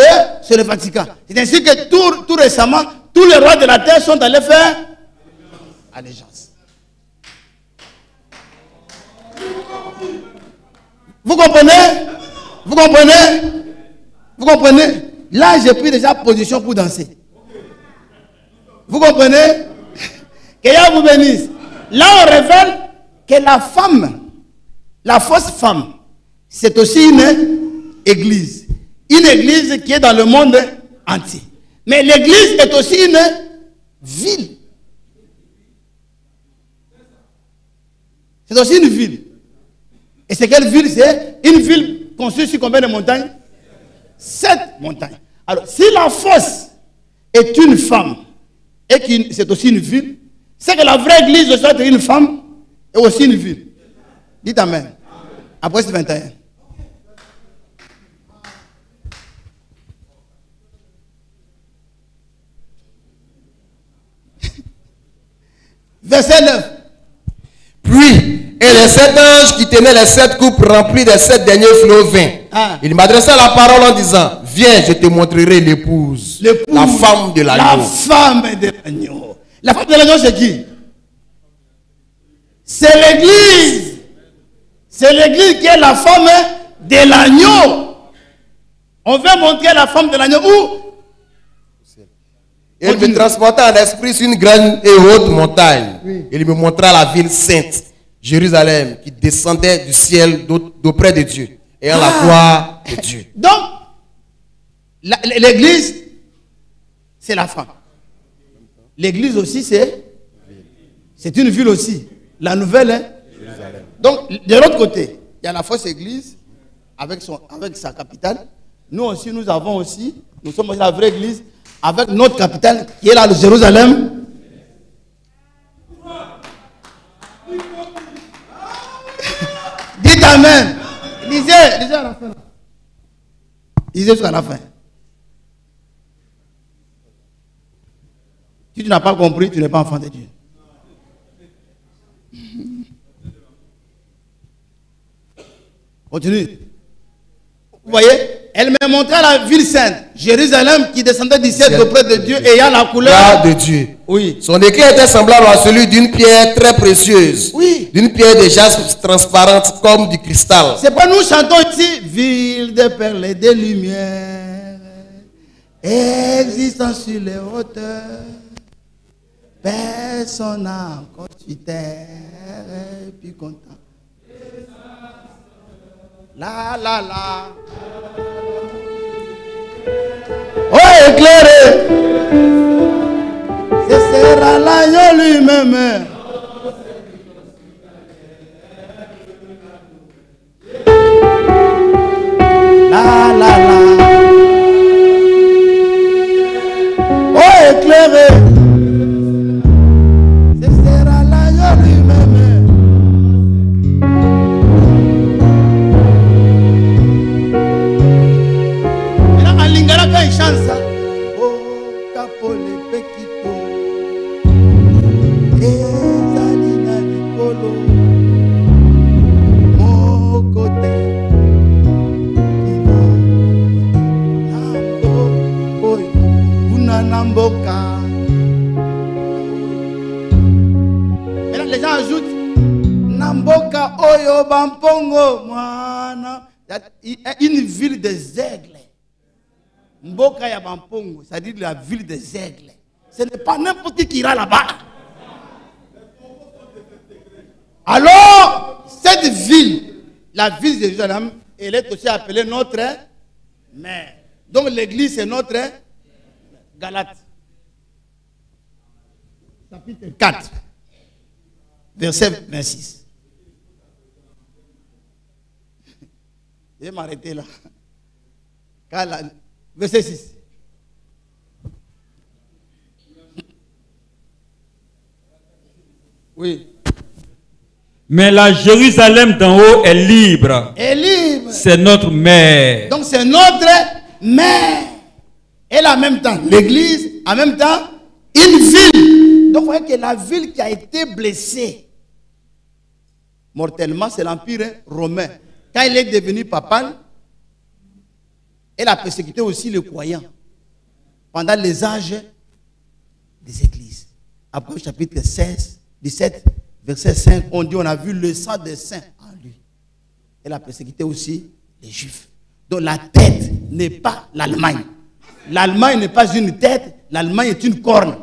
S1: le Vatican. C'est ainsi que tout récemment, tous les rois de la terre sont allés faire allégeance. Vous comprenez? Vous comprenez? Vous comprenez? Là, j'ai pris déjà position pour danser. Vous comprenez? Que Yahweh vous bénisse. Là, on révèle que la femme, la fausse femme, c'est aussi une église. Une église qui est dans le monde entier. Mais l'église est aussi une ville. C'est aussi une ville. Et c'est quelle ville? C'est une ville construite sur combien de montagnes? 7 montagnes. Alors, si la fosse est une femme et que c'est aussi une ville, c'est que la vraie église doit être une femme et aussi une ville. Dites amen. Après c'est 21. Verset 9.
S4: Puis, et les 7 anges qui tenaient les 7 coupes remplies des 7 derniers flots vinrent.
S1: Ah.
S4: Il m'adressa la parole en disant, viens, je te montrerai l'épouse, la femme de
S1: La
S4: l'agneau.
S1: femme de l'agneau. La femme de l'agneau, c'est qui? C'est l'église. C'est l'église qui est la femme de l'agneau. On veut montrer la femme de l'agneau où?
S4: Et il me transporta en esprit sur une grande et haute montagne. Oui. Il me montra la ville sainte, Jérusalem, qui descendait du ciel d'auprès de Dieu, ayant la gloire de Dieu.
S1: Donc, l'église, c'est la femme. L'église aussi, c'est une ville aussi. La nouvelle, hein? Jérusalem. Donc, de l'autre côté, il y a la fausse église avec sa capitale. Nous aussi, nous sommes aussi la vraie église avec notre capitale qui est là, le Jérusalem. Dites amen. Lisez à la fin. Lisez jusqu'à la fin. Si tu n'as pas compris, tu n'es pas enfant de Dieu. Continue. Vous voyez, elle m'a montré la ville sainte, Jérusalem, qui descendait du ciel auprès de Dieu, ayant la couleur
S4: de Dieu.
S1: Oui.
S4: Son éclat était semblable à celui d'une pierre très précieuse.
S1: Oui.
S4: D'une pierre de jaspe transparente comme du cristal.
S1: C'est pourquoi nous chantons ici, ville de perles et de lumière, existant sur les hauteurs, personne n'a encore sur terre, puis content. La la la. Oh éclairé, ce sera l'agneau lui-même. La la la. Oh éclairé, ce sera l'agneau lui-même. Quand il chante ça, oh capole pekito, ezalina likolo, mokote, nambo, kuna namboka. Mboka Oyo Bampongo, Mwana. Une ville des aigles. Mboka ya Bampongo, c'est-à-dire la ville des aigles. Ce n'est pas n'importe qui ira là-bas. Alors, cette ville, la ville de Jérusalem, elle est aussi appelée notre mère. Donc l'église, c'est notre Galate. Chapitre 4, verset 26. Je vais m'arrêter là. Verset 6. Oui.
S2: Mais la Jérusalem d'en haut est libre.
S1: Est libre.
S2: C'est notre mère.
S1: Donc c'est notre mère. Et en même temps, l'église, en même temps, une ville. Donc vous voyez que la ville qui a été blessée mortellement, c'est l'Empire romain. Quand il est devenu papal, elle a persécuté aussi les croyants pendant les âges des églises. Après chapitre 16, 17, verset 5, on dit on a vu le sang des saints en lui. Elle a persécuté aussi les Juifs. Donc la tête n'est pas l'Allemagne. L'Allemagne n'est pas une tête, l'Allemagne est une corne.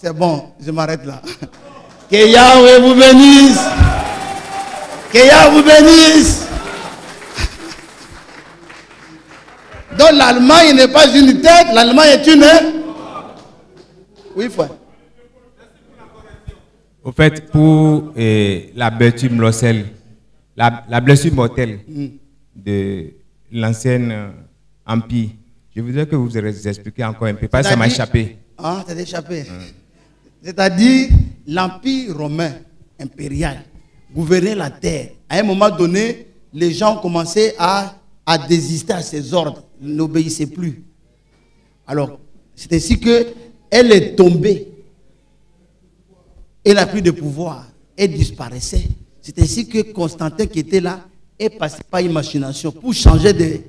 S1: C'est bon, je m'arrête là. Que Yahweh vous bénisse. Que Yahweh vous bénisse. Donc l'Allemagne n'est pas une tête, l'Allemagne est une... Oui, frère.
S5: Au fait, pour la blessure mortelle, la blessure mortelle de l'ancien empire, je voudrais que vous expliquiez encore un peu, parce que ça m'a échappé.
S1: Ah, ça t'a échappé. C'est-à-dire, l'empire romain impérial gouvernait la terre. À un moment donné, les gens ont commencé à désister à ses ordres. Ils n'obéissaient plus. Alors, c'est ainsi qu'elle est tombée. Elle n'a plus de pouvoir. Elle disparaissait. C'est ainsi que Constantin qui était là est passé par une machination pour changer de...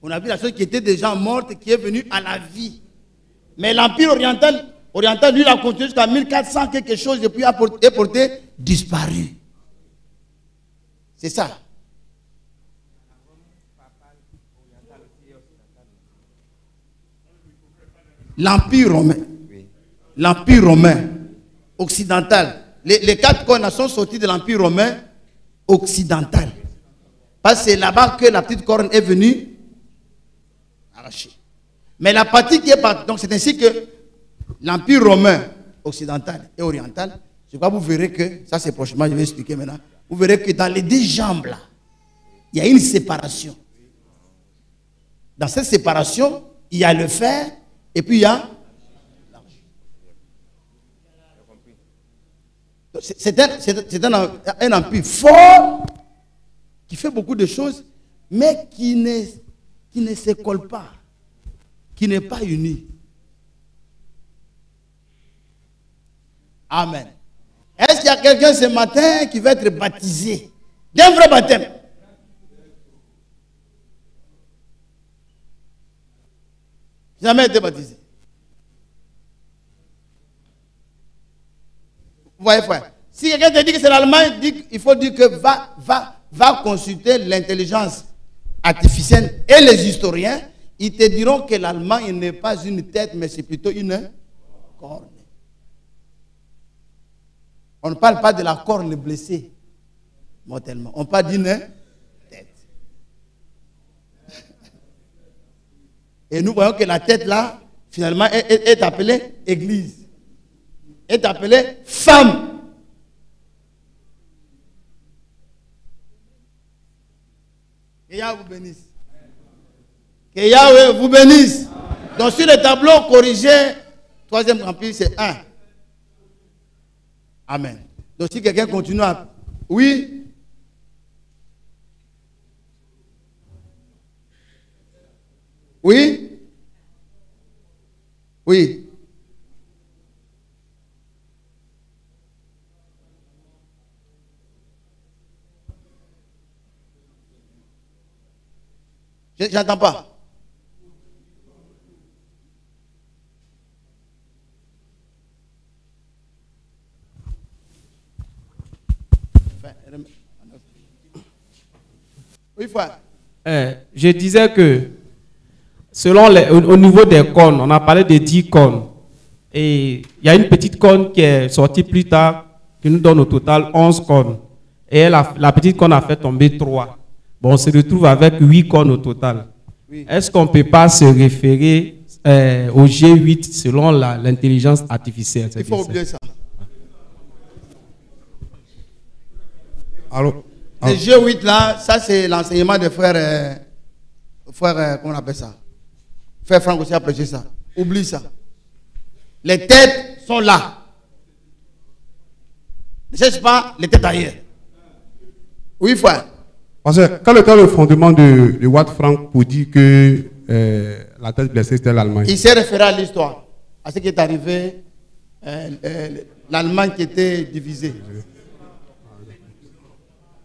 S1: On a vu la chose qui était déjà morte, qui est venue à la vie. Mais l'Empire oriental, lui, il a continué jusqu'à 1400 quelque chose et puis est porté disparu. C'est ça. L'Empire romain. L'Empire romain occidental. Les 4 cornes sont sortis de l'Empire romain occidental. Parce que c'est là-bas que la petite corne est venue arracher. Mais la partie qui est partie, donc c'est ainsi que l'Empire romain occidental et oriental, je crois que vous verrez que, ça c'est prochainement, je vais expliquer maintenant, vous verrez que dans les 2 jambes là, il y a une séparation. Dans cette séparation, il y a le fer et puis il y a c'est un empire fort qui fait beaucoup de choses, mais qui ne se colle pas, qui n'est pas uni. Amen. Est-ce qu'il y a quelqu'un ce matin qui va être baptisé d'un vrai baptême? Jamais été baptisé. Vous voyez, frère. Si quelqu'un te dit que c'est l'Allemagne, il faut dire que va consulter l'intelligence artificielle et les historiens. Ils te diront que l'Allemagne n'est pas une tête, mais c'est plutôt une corne. On ne parle pas de la corne blessée mortellement. On parle d'une tête. Et nous voyons que la tête là, finalement, est appelée église. Est appelée femme. Que Yahweh vous bénisse. Que Yahweh vous bénisse. Donc sur le tableau corrigé, 3e empire, c'est 1. Amen. Donc si quelqu'un continue à... Oui. Oui. Oui. J'entends pas. Oui, frère.
S6: Je disais que, selon au niveau des cônes, on a parlé de 10 cônes. Et il y a une petite cône qui est sortie plus tard, qui nous donne au total 11 cônes. Et la petite cône a fait tomber 3. Bon, on se retrouve avec 8 cônes au total. Oui. Est-ce qu'on ne peut pas se référer au G8 selon l'intelligence artificielle?
S1: Il faut oublier ça.
S7: Alors,
S1: le G8 là, ça c'est l'enseignement des frères, comment on appelle ça? Frère Franck aussi a prêché ça. Oublie ça. Les têtes sont là. Ne cherche pas les têtes ailleurs. Oui, frère.
S7: Parce que quel était le fondement de Watt Frank pour dire que la tête blessée c'était l'Allemagne?
S1: Il s'est référé à l'histoire, à ce qui est arrivé, l'Allemagne qui était divisée.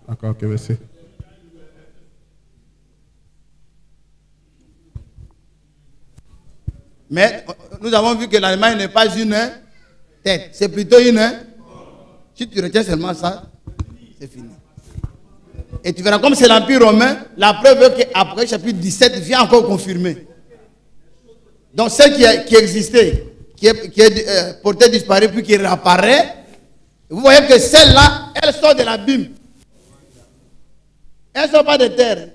S7: D'accord, ok, merci.
S1: Mais nous avons vu que l'Allemagne n'est pas une tête, c'est plutôt une. Si tu retiens seulement ça, c'est fini. Et tu verras comme c'est l'Empire romain, la preuve est qu'après chapitre 17 vient encore confirmer. Donc celle qui existait, qui est portée disparue puis qui réapparaît, vous voyez que celle-là, elle sort de l'abîme. Elle ne sort pas de terre.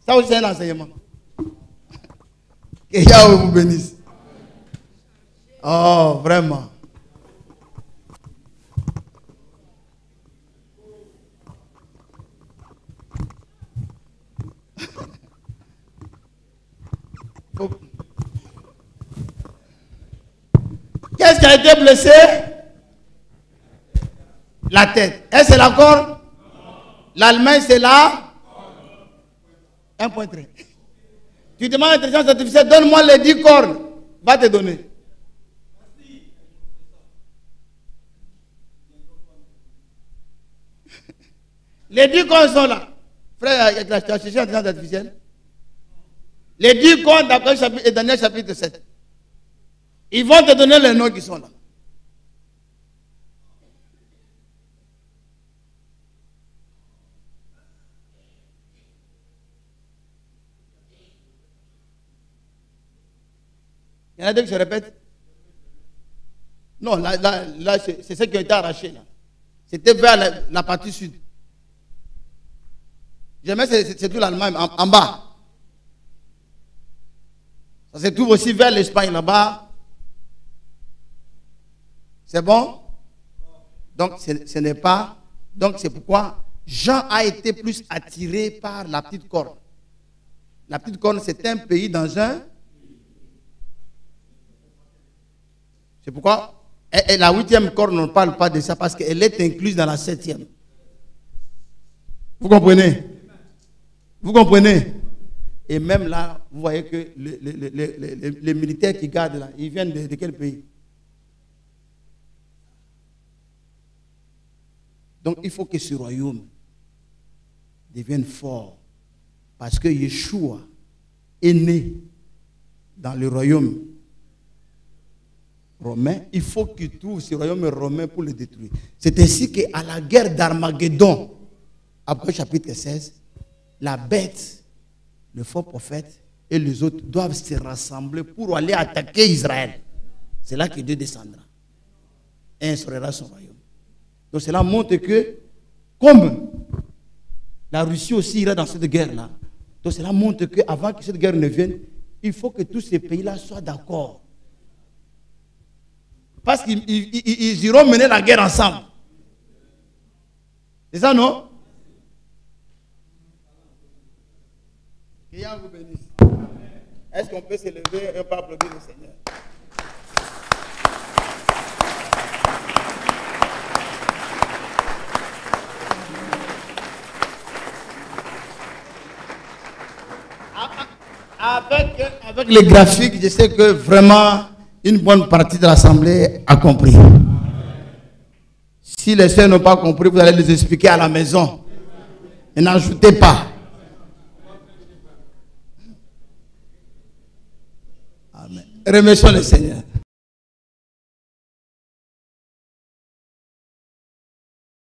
S1: Ça aussi c'est un enseignement. Que Yahweh vous bénisse. Oh, vraiment. Qu'est-ce qui a été blessé? La tête. Est-ce que c'est la corne? L'Allemagne, c'est là? Un point très. Tu demandes à l'intelligence artificielle, donne-moi les 10 cornes. Va te donner. Les 10 cornes sont là. Frère, tu as cherché l'intelligence artificielle? Les 10 cornes d'après Daniel chapitre 7. Ils vont te donner les noms qui sont là. Il y en a deux qui se répètent. Non, là c'est ceux qui ont été arrachés. C'était vers la partie sud. Jamais c'est tout l'Allemagne, en bas. Ça se trouve aussi vers l'Espagne là-bas. C'est bon? Donc ce n'est pas. Donc c'est pourquoi Jean a été plus attiré par la petite corne. La petite corne, c'est un pays dans un. C'est pourquoi la 8e corne, on ne parle pas de ça parce qu'elle est incluse dans la 7e. Vous comprenez? Vous comprenez? Et même là, vous voyez que les militaires qui gardent là, ils viennent de quel pays? Donc il faut que ce royaume devienne fort. Parce que Yeshua est né dans le royaume romain. Il faut qu'il trouve ce royaume romain pour le détruire. C'est ainsi qu'à la guerre d'Armageddon, après chapitre 16, la bête, le faux prophète et les autres doivent se rassembler pour aller attaquer Israël. C'est là que Dieu descendra et instaurera son royaume. Donc cela montre que, comme la Russie aussi ira dans cette guerre-là, donc cela montre qu'avant que cette guerre ne vienne, il faut que tous ces pays-là soient d'accord. Parce qu'ils iront mener la guerre ensemble. C'est ça, non? Que Yahweh vous bénisse. Est-ce qu'on peut se lever et on peut applaudir le Seigneur? Avec les graphiques, je sais que vraiment une bonne partie de l'Assemblée a compris. Si les sœurs n'ont pas compris, vous allez les expliquer à la maison. Et n'ajoutez pas. Amen. Remercions le Seigneur.